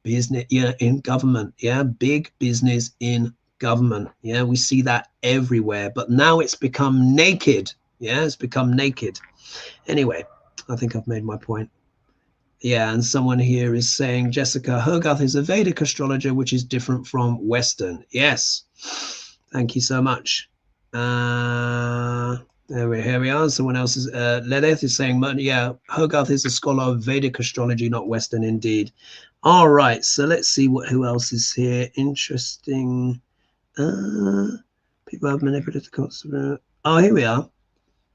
A: business, yeah, in government, yeah, big business in government. Yeah, we see that everywhere, but now it's become naked. Yeah, it's become naked. Anyway, I think I've made my point. Yeah, and someone here is saying Jessica Hogarth is a Vedic astrologer, which is different from Western. Yes, thank you so much. Here we are. Someone else is Ledeth is saying, yeah, Hogarth is a scholar of Vedic astrology, not Western, indeed. All right, so let's see who else is here. Interesting. People have manipulated the concept. Oh, here we are.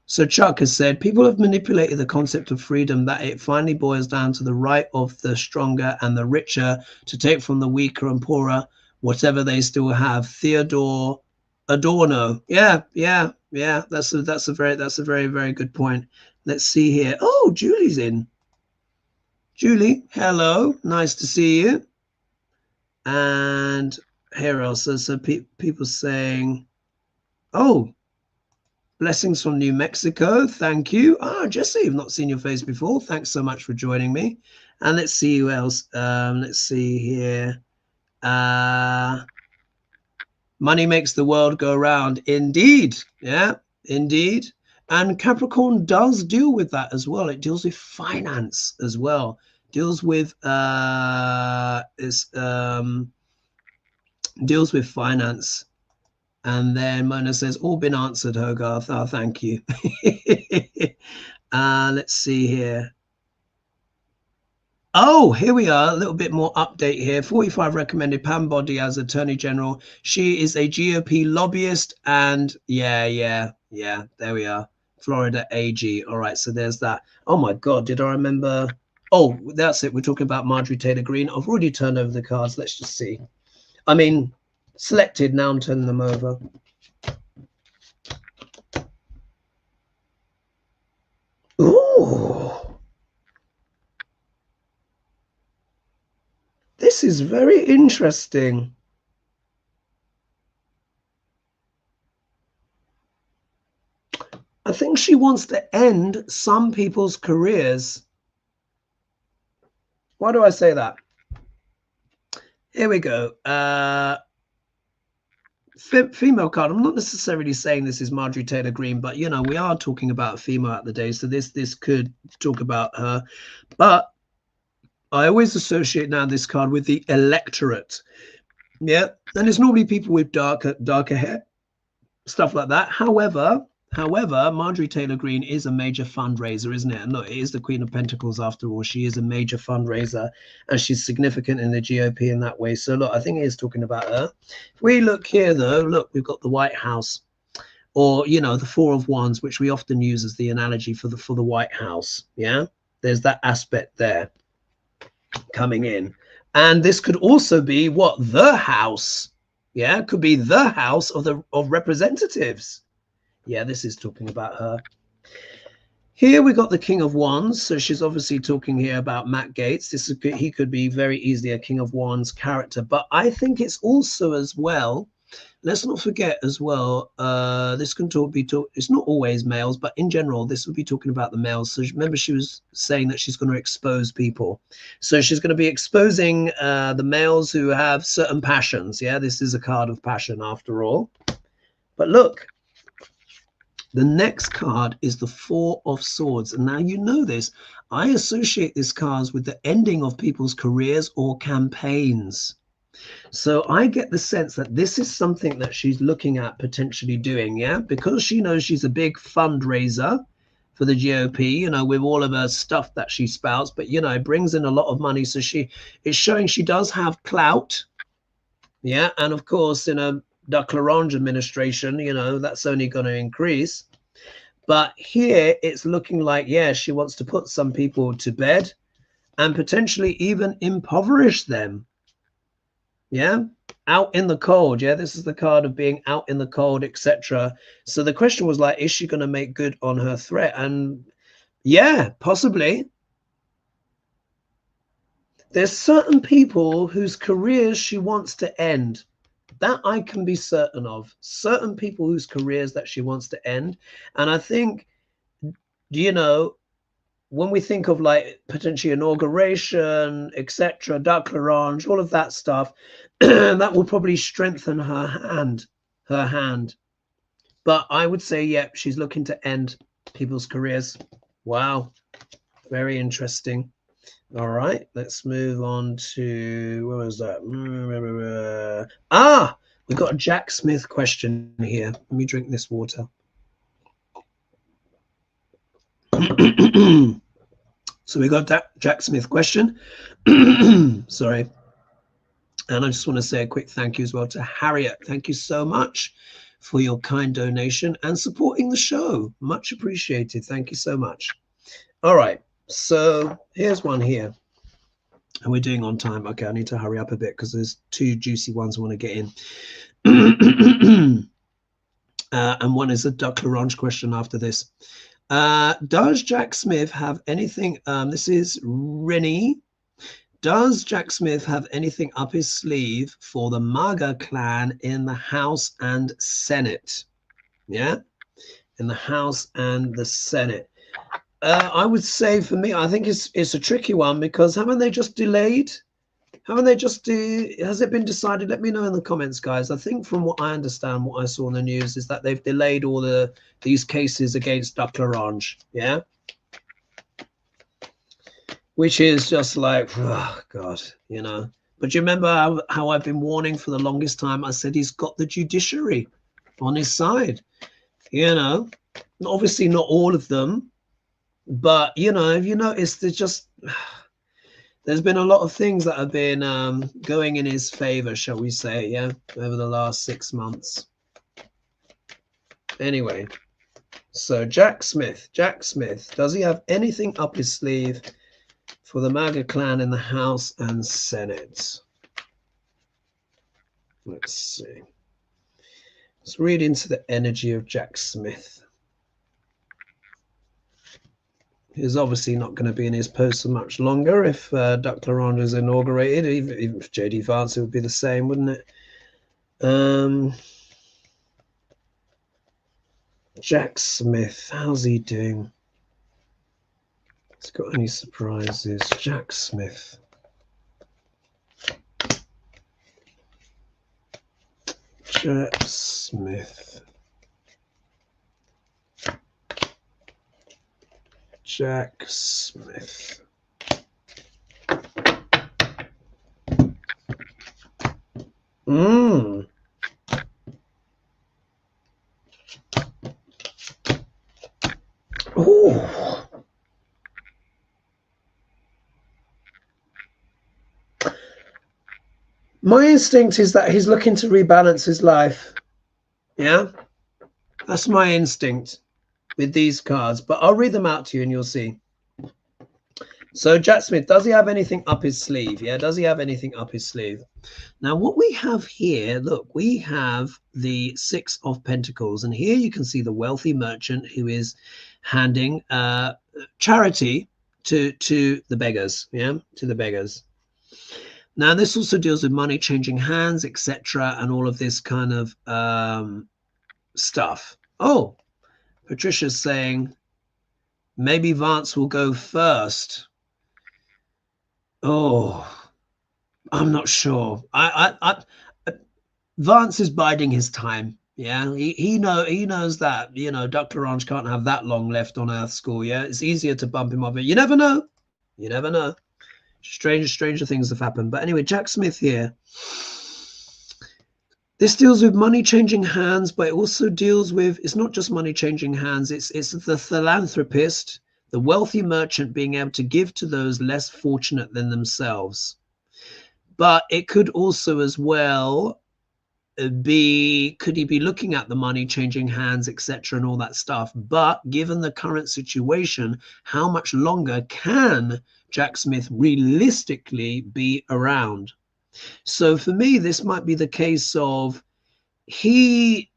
A: So Chuck has said, people have manipulated the concept of freedom, that it finally boils down to the right of the stronger and the richer to take from the weaker and poorer whatever they still have. Theodore Adorno. Yeah. That's a very, very good point. Let's see here. Oh, Julie's in. Julie, hello. Nice to see you. And here also, so people saying, oh, blessings from New Mexico. Thank you. Ah, Jesse, I've not seen your face before. Thanks so much for joining me. And let's see who else. Let's see here. Money makes the world go round. Indeed. Yeah, indeed. And Capricorn does deal with that as well. It deals with finance as well. Deals with deals with finance. And then Mona says, all been answered, Hogarth. Oh, thank you. Let's see here. Oh, here we are. A little bit more update here. 45 recommended Pam Bondi as Attorney General. She is a GOP lobbyist. And yeah, there we are. Florida AG. All right, so there's that. Oh, my God. Did I remember? Oh, that's it. We're talking about Marjorie Taylor Greene. I've already turned over the cards. Let's just see. I mean, selected. Now I'm turning them over. Ooh. This is very interesting. I think she wants to end some people's careers. Why do I say that? Here we go. Female card. I'm not necessarily saying this is Marjorie Taylor Greene, but you know, we are talking about a female at the day, so this could talk about her. But I always associate now this card with the electorate. Yeah, and it's normally people with darker hair, stuff like that. However, Marjorie Taylor Greene is a major fundraiser, isn't it? And look, it is the Queen of Pentacles after all. She is a major fundraiser and she's significant in the GOP in that way. So look, I think it is talking about her. If we look here though, look, we've got the White House, or you know, the Four of Wands, which we often use as the analogy for the White House. Yeah, there's that aspect there coming in. And this could also be what? The House. Yeah, it could be the House of Representatives. Yeah, this is talking about her. Here we got the King of Wands. So she's obviously talking here about Matt Gaetz. He could be very easily a King of Wands character. But I think it's also as well, let's not forget as well, this can it's not always males, but in general, this would be talking about the males. So remember, she was saying that she's going to expose people. So she's going to be exposing the males who have certain passions. Yeah, this is a card of passion after all. But look, the next card is the Four of Swords. And now you know this. I associate this card with the ending of people's careers or campaigns. So I get the sense that this is something that she's looking at potentially doing, yeah? Because she knows she's a big fundraiser for the GOP, you know, with all of her stuff that she spouts, but, you know, it brings in a lot of money. So it's showing she does have clout, yeah? And of course, in a Duck Larange administration, you know, that's only going to increase. But here it's looking like, yeah, she wants to put some people to bed and potentially even impoverish them. Yeah, out in the cold. Yeah, this is the card of being out in the cold, etc. So the question was like, is she going to make good on her threat? And yeah, possibly. There's certain people whose careers she wants to end. That I can be certain of. Certain people whose careers that she wants to end. And I think, you know, when we think of like potentially inauguration, etc., Duck L'Orange, all of that stuff, that will probably strengthen her hand. But I would say, yep, she's looking to end people's careers. Wow, very interesting. All right, let's move on to, where was that? We got a Jack Smith question here. Let me drink this water. So we got that Jack Smith question. Sorry. And I just want to say a quick thank you as well to Harriet. Thank you so much for your kind donation and supporting the show. Much appreciated. Thank you so much. All right. So here's one here. And we're doing on time. Okay, I need to hurry up a bit because there's two juicy ones I want to get in. And one is a Duck L'Orange question after this. Does Jack Smith have anything? This is Rennie. Does Jack Smith have anything up his sleeve for the MAGA clan in the House and Senate? Yeah, in the House and the Senate. I would say for me, I think it's a tricky one because haven't they just delayed? Haven't they just has it been decided? Let me know in the comments, guys. I think from what I understand, what I saw in the news is that they've delayed all these cases against Duck L'Orange. Yeah. Which is just like, oh God, you know. But you remember how I've been warning for the longest time? I said he's got the judiciary on his side, you know. Obviously not all of them, but, you know, if you notice, there's been a lot of things that have been going in his favor, shall we say, yeah, over the last 6 months. Anyway, so Jack Smith, does he have anything up his sleeve for the MAGA clan in the House and Senate? Let's see. Let's read into the energy of Jack Smith. He's obviously not going to be in his post so much longer if Duck L'Orange is inaugurated. Even if J D Vance, it would be the same, wouldn't it? Jack Smith, how's he doing? Has he got any surprises? Jack Smith. Jack Smith. Jack Smith. Oh. My instinct is that he's looking to rebalance his life. Yeah, that's my instinct with these cards, but I'll read them out to you and you'll see. So Jack Smith, does he have anything up his sleeve? Yeah, does he have anything up his sleeve? Now, what we have here, look, we have the 6 of Pentacles, and here you can see the wealthy merchant who is handing charity to the beggars, yeah, to the beggars. Now, this also deals with money changing hands, etc., and all of this kind of stuff. Oh, Patricia's saying maybe Vance will go first. Oh, I'm not sure. Vance is biding his time. Yeah, he knows that, you know, Duck L'Orange can't have that long left on Earth School. Yeah, it's easier to bump him off. You never know. You never know. Stranger things have happened. But anyway, Jack Smith here. This deals with money changing hands, but it also deals with, it's not just money changing hands. It's the philanthropist, the wealthy merchant being able to give to those less fortunate than themselves. But it could also as well be, could he be looking at the money changing hands, etc., and all that stuff? But given the current situation, how much longer can Jack Smith realistically be around? So for me, this might be the case of this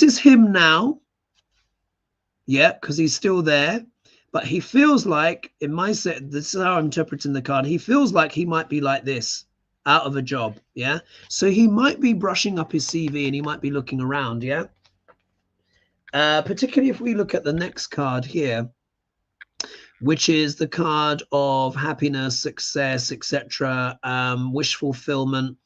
A: is him now. Yeah, because he's still there. But he feels like, in my set, this is how I'm interpreting the card, he feels like he might be like this, out of a job. Yeah. So he might be brushing up his CV and he might be looking around. Yeah. Particularly if we look at the next card here. which is the card of happiness, success, etc., wish fulfillment.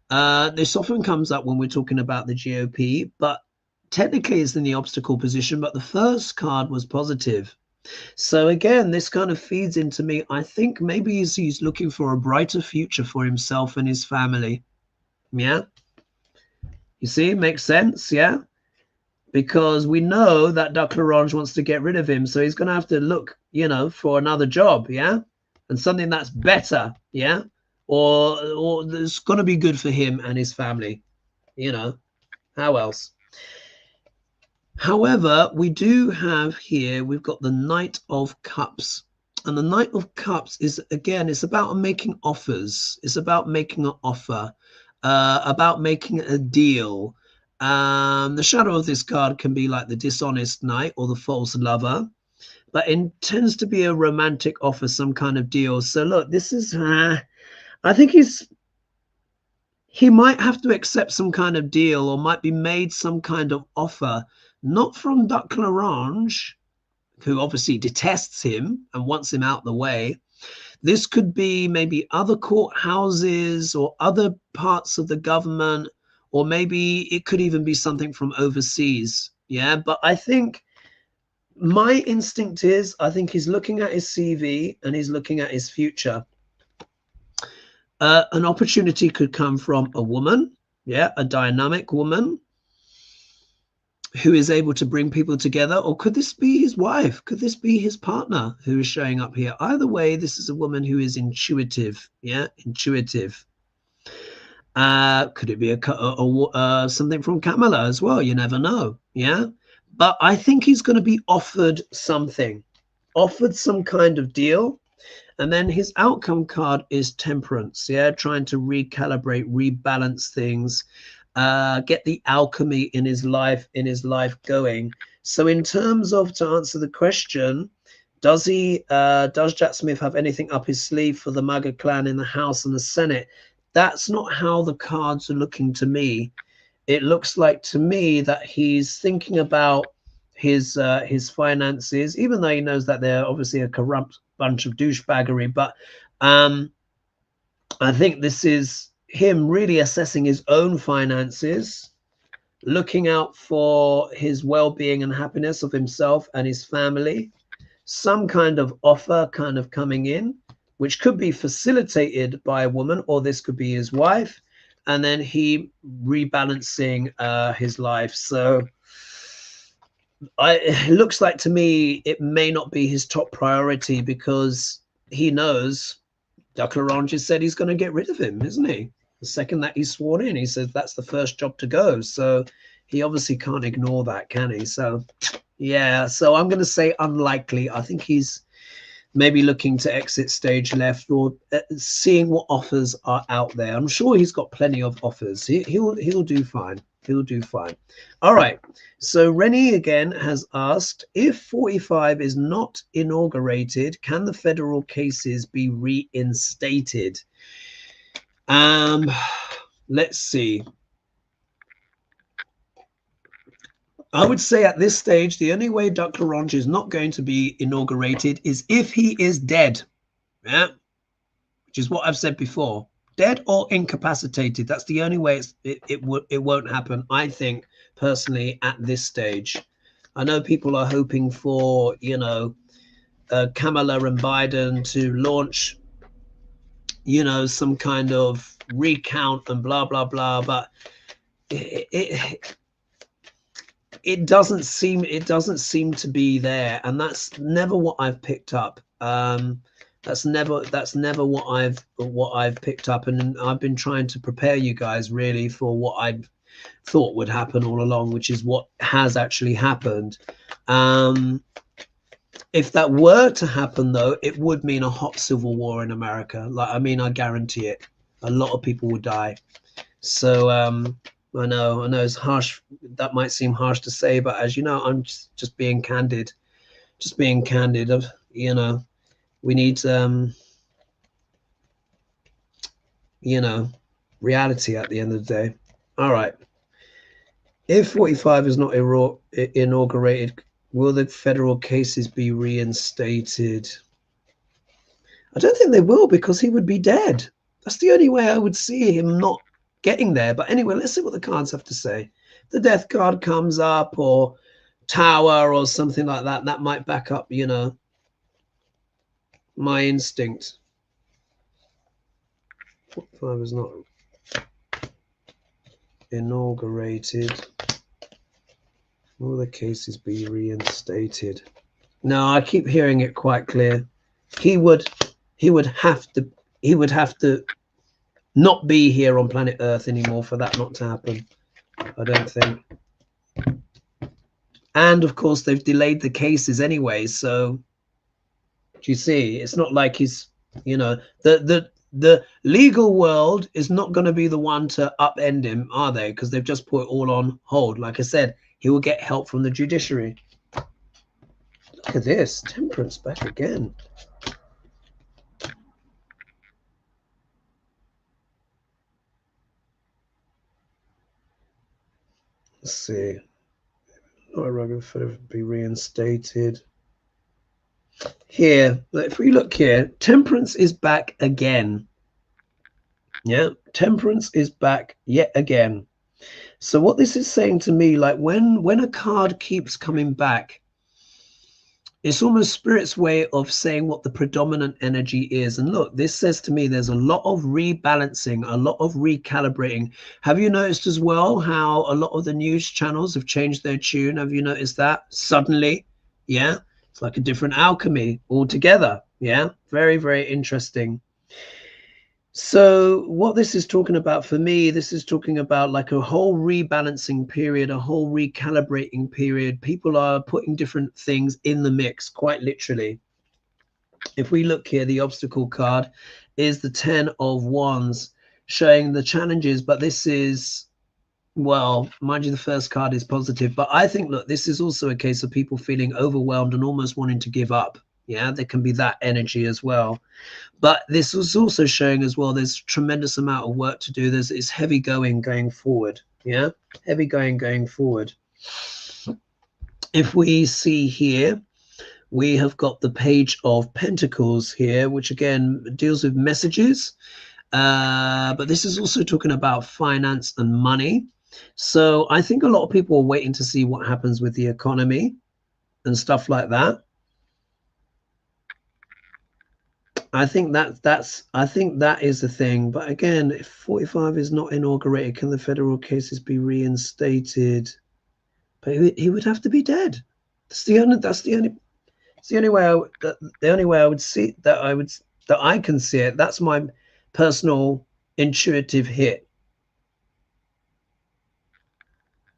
A: This often comes up when we're talking about the GOP, but technically it's in the obstacle position, but the first card was positive. So again, this kind of feeds into me. I think maybe he's looking for a brighter future for himself and his family. Yeah. You see, makes sense. Yeah. Because we know that Duck L'Orange wants to get rid of him. So he's going to have to look, you know, for another job. Yeah. And something that's better. Yeah. Or that's going to be good for him and his family. You know, how else? However, we do have here, we've got the Knight of Cups. And the Knight of Cups is, again, it's about making offers. It's about making an offer, about making a deal. The shadow of this card can be like the dishonest knight or the false lover, but it tends to be a romantic offer, some kind of deal. So look, this is, I think he might have to accept some kind of deal or might be made some kind of offer, not from Duck L'Orange, who obviously detests him and wants him out the way. This could be maybe other courthouses or other parts of the government, or maybe it could even be something from overseas. Yeah, but I think my instinct is I think he's looking at his CV and he's looking at his future. An opportunity could come from a woman, yeah, a dynamic woman who is able to bring people together, or could this be his wife? Could this be his partner who is showing up here? Either way, this is a woman who is intuitive, yeah, intuitive. Could it be something from Kamala as well? You never know, yeah. But I think he's going to be offered something, offered some kind of deal. And then his outcome card is Temperance, yeah, trying to recalibrate, rebalance things, get the alchemy in his life going. So in terms of, to answer the question, does Jack Smith have anything up his sleeve for the MAGA clan in the House and the Senate? That's not how the cards are looking to me. It looks like to me that he's thinking about his finances, even though he knows that they're obviously a corrupt bunch of douchebaggery. But I think this is him really assessing his own finances, looking out for his well-being and happiness of himself and his family, some kind of offer kind of coming in, which could be facilitated by a woman, or this could be his wife, and then he rebalancing his life. So it looks like to me it may not be his top priority, because he knows Duck L'Orange has said he's going to get rid of him, isn't he? The second that he's sworn in, he says that's the first job to go. So he obviously can't ignore that, can he? So yeah, so I'm going to say unlikely. I think he's maybe looking to exit stage left, or seeing what offers are out there. I'm sure he's got plenty of offers. He'll do fine. He'll do fine. All right. So Rennie again has asked, if 45 is not inaugurated, can the federal cases be reinstated? Let's see. I would say at this stage, the only way Duck L'Orange is not going to be inaugurated is if he is dead. Yeah. Which is what I've said before. Dead or incapacitated. That's the only way it won't happen, I think, personally, at this stage. I know people are hoping for, you know, Kamala and Biden to launch, you know, some kind of recount and blah, blah, blah. But it doesn't seem to be there. And that's never what I've picked up. That's never what I've picked up, and I've been trying to prepare you guys really for what I thought would happen all along, which is what has actually happened. If that were to happen, though, it would mean a hot civil war in America. Like, I mean, I guarantee it. A lot of people would die. So I know it's harsh. That might seem harsh to say, but as you know, I'm just being candid. Just being candid. Of, you know, we need you know, reality at the end of the day. All right. If 45 is not inaugurated, Will the federal cases be reinstated? I don't think they will, because he would be dead. That's the only way I would see him not getting there. But anyway, let's see what the cards have to say. If the death card comes up, or Tower or something like that, that might back up, you know, my instinct. 5 is not inaugurated. Will the cases be reinstated? No, I keep hearing it quite clear. He would have to not be here on planet Earth anymore for that not to happen, I don't think. And of course, they've delayed the cases anyway, so do you see? It's not like he's, you know, the legal world is not going to be the one to upend him, are they? Because they've just put it all on hold. Like I said, he will get help from the judiciary. Look at this, Temperance back again. Let's see. Mar-a-Largo be reinstated. Here, if we look here, Temperance is back again. Yeah, Temperance is back yet again. So what this is saying to me, like when a card keeps coming back, it's almost Spirit's way of saying what the predominant energy is. And look, this says to me there's a lot of rebalancing, a lot of recalibrating. Have you noticed as well how a lot of the news channels have changed their tune? Have you noticed that suddenly? Yeah, it's like a different alchemy altogether. Yeah, very, very interesting. So what this is talking about for me, this is talking about like a whole rebalancing period, a whole recalibrating period. People are putting different things in the mix, quite literally. If we look here, the obstacle card is the 10 of Wands, showing the challenges, but this is, well, mind you, the first card is positive, but I think, look, this is also a case of people feeling overwhelmed and almost wanting to give up. Yeah, there can be that energy as well. But this was also showing as well, there's tremendous amount of work to do. It's heavy going forward. Yeah, heavy going forward. If we see here, we have got the Page of Pentacles here, which again deals with messages. But this is also talking about finance and money. So I think a lot of people are waiting to see what happens with the economy and stuff like that. I think that is the thing. But again, if 45 is not inaugurated, can the federal cases be reinstated? But he would have to be dead. The only way I would see that I can see it. That's my personal intuitive hit.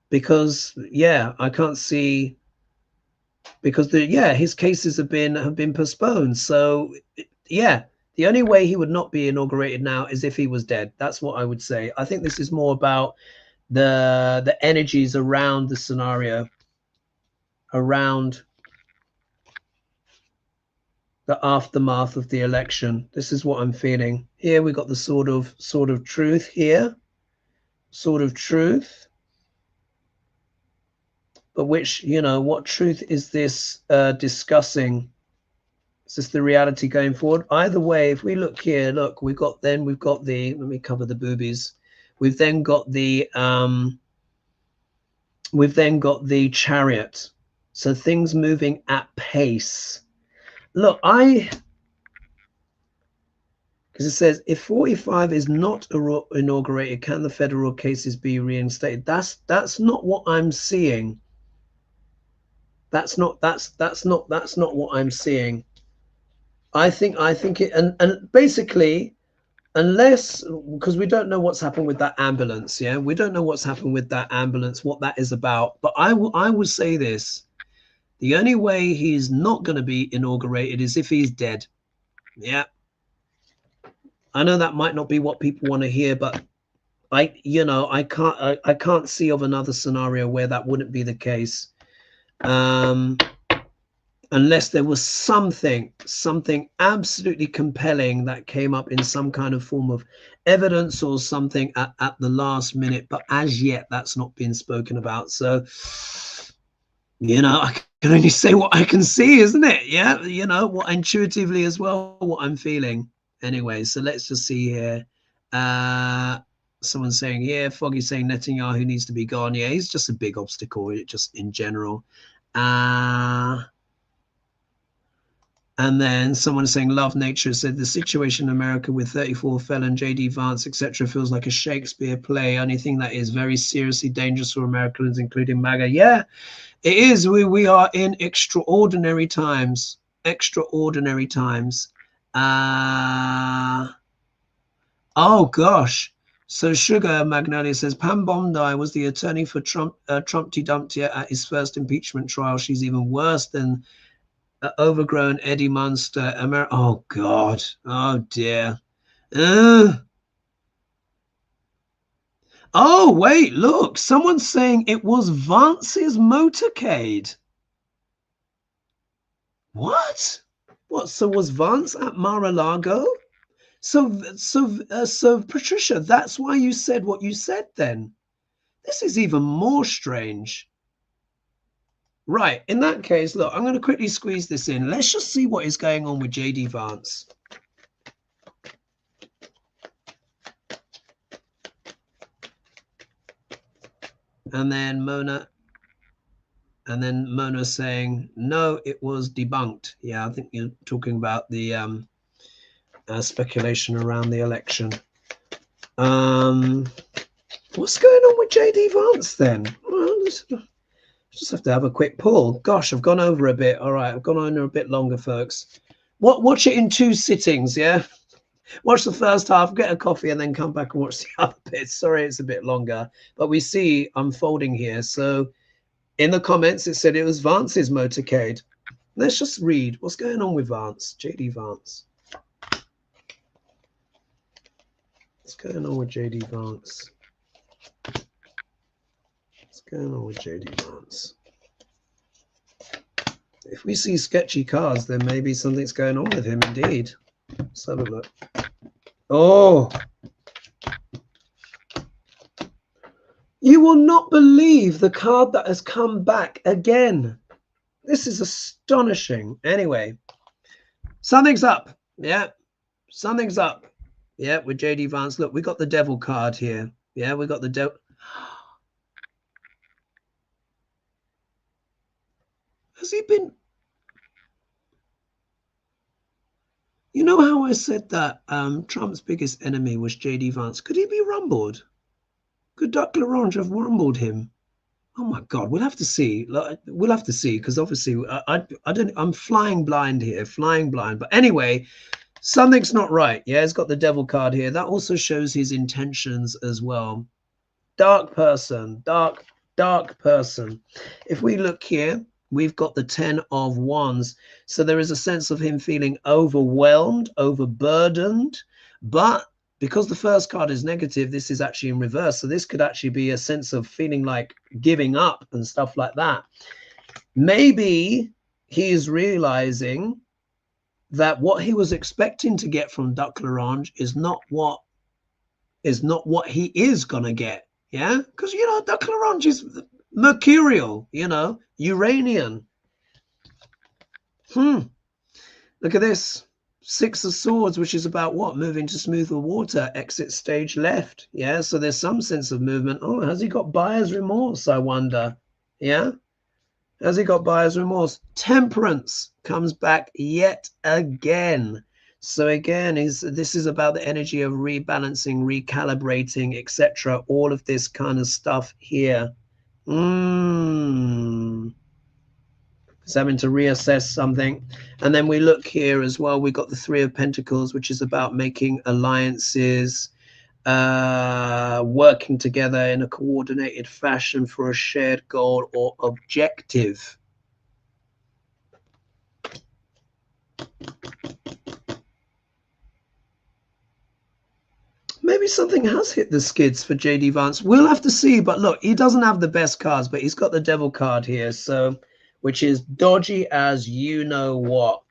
A: Because yeah, I can't see, because his cases have been postponed. So yeah, the only way he would not be inaugurated now is if he was dead. That's what I would say. I think this is more about the energies around the scenario, around the aftermath of the election. This is what I'm feeling. Here we got the sword of truth here. Sword of truth. But which, you know, what truth is this discussing? Is this the reality going forward? Either way, if we look here, look, we've got the, let me cover the boobies. We've then got the Chariot. So things moving at pace. Look, because it says if 45 is not inaugurated, can the federal cases be reinstated? That's not what I'm seeing. That's not what I'm seeing. I think it, and basically, unless, because we don't know what's happened with that ambulance. Yeah, we don't know what's happened with that ambulance, what that is about. But I would say this: the only way he's not going to be inaugurated is if he's dead. Yeah, I know that might not be what people want to hear, but I can't see of another scenario where that wouldn't be the case. Unless there was something absolutely compelling that came up in some kind of form of evidence or something at the last minute, but as yet that's not been spoken about. So, you know, can only say what I can see, isn't it? Yeah, you know, what intuitively as well, what I'm feeling. Anyway, so let's just see here. Someone's saying, yeah, Foggy's saying Netanyahu needs to be gone. Yeah, he's just a big obstacle, just in general. And then someone saying, Love Nature said, the situation in America with 34 felon, J D Vance, etc., feels like a Shakespeare play. Only thing that is very seriously dangerous for Americans, including MAGA. Yeah, it is. We are in extraordinary times. Extraordinary times. Oh, gosh. So Sugar Magnolia says, Pam Bondi was the attorney for Trump, Trumpty Dumpty at his first impeachment trial. She's even worse than overgrown Eddie Munster. Oh, God. Oh, dear. Oh, wait, look. Someone's saying it was Vance's motorcade. What? What? So was Vance at Mar-a-Largo? So, Patricia, that's why you said what you said then. This is even more strange. Right, in that case, look, I'm going to quickly squeeze this in. Let's just see what is going on with J D Vance. And then Mona saying, no, it was debunked. Yeah, I think you're talking about the speculation around the election. What's going on with J D Vance then? Well, just have to have a quick pull. Gosh, I've gone over a bit. All right, I've gone over a bit longer, folks. Watch it in 2 sittings, yeah? Watch the first half, get a coffee, and then come back and watch the other bits. Sorry, it's a bit longer, but we see unfolding here. So in the comments, it said it was Vance's motorcade. Let's just read what's going on with Vance, J D Vance. What's going on with J D Vance? What's going on with J D Vance? If we see sketchy cards, then maybe something's going on with him indeed. Let's have a look. Oh, you will not believe the card that has come back again. This is astonishing. Anyway, something's up. Yeah, something's up. Yeah, with J D Vance. Look, we got the devil card here. Yeah, we got the devil. Has he been? You know how I said that Trump's biggest enemy was J D Vance? Could he be rumbled? Could Duck Larange have rumbled him? Oh my God, we'll have to see. We'll have to see, because obviously I'm flying blind here, flying blind. But anyway, something's not right. Yeah, he's got the devil card here. That also shows his intentions as well. Dark person, dark person. If we look here, we've got the 10 of Wands. So there is a sense of him feeling overwhelmed, overburdened. But because the first card is negative, this is actually in reverse. So this could actually be a sense of feeling like giving up and stuff like that. Maybe he is realizing that what he was expecting to get from Duck Larange is not what he is going to get. Yeah, because, you know, Duck Larange is mercurial, you know, Uranian. Look at this. 6 of Swords, which is about what? Moving to smoother water, exit stage left. Yeah, so there's some sense of movement. Oh, has he got buyer's remorse, I wonder? Yeah, has he got buyer's remorse? Temperance comes back yet again. So again, this is about the energy of rebalancing, recalibrating, etc. All of this kind of stuff here. It's having to reassess something. And then we look here as well. We got the 3 of Pentacles, which is about making alliances, working together in a coordinated fashion for a shared goal or objective. Maybe something has hit the skids for J D Vance. We'll have to see. But look, he doesn't have the best cards, but he's got the devil card here, so which is dodgy as you know what.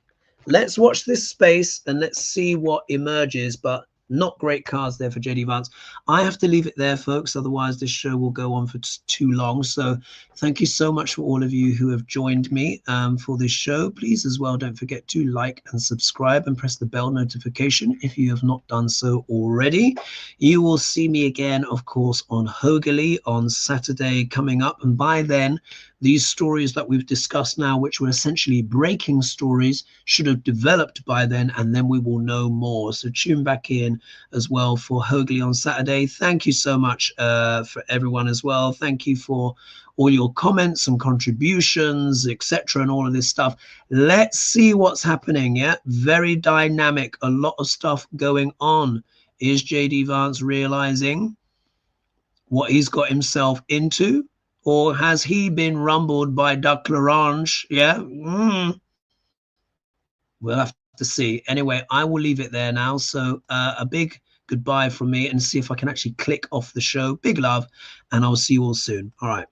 A: Let's watch this space and let's see what emerges. But Not great cards there for J D Vance. I have to leave it there, folks. Otherwise, this show will go on for too long. So thank you so much for all of you who have joined me for this show. Please, as well, don't forget to like and subscribe and press the bell notification if you have not done so already. You will see me again, of course, on Hogely on Saturday coming up. And by then, these stories that we've discussed now, which were essentially breaking stories, should have developed by then, and then we will know more. So tune back in as well for Hogely on Saturday. Thank you so much for everyone as well. Thank you for all your comments and contributions, etc., and all of this stuff. Let's see what's happening. Yeah, very dynamic, a lot of stuff going on. Is J D Vance realizing what he's got himself into? Or has he been rumbled by Duck Larange? Yeah. We'll have to see. Anyway, I will leave it there now. So a big goodbye from me, and see if I can actually click off the show. Big love, and I'll see you all soon. All right.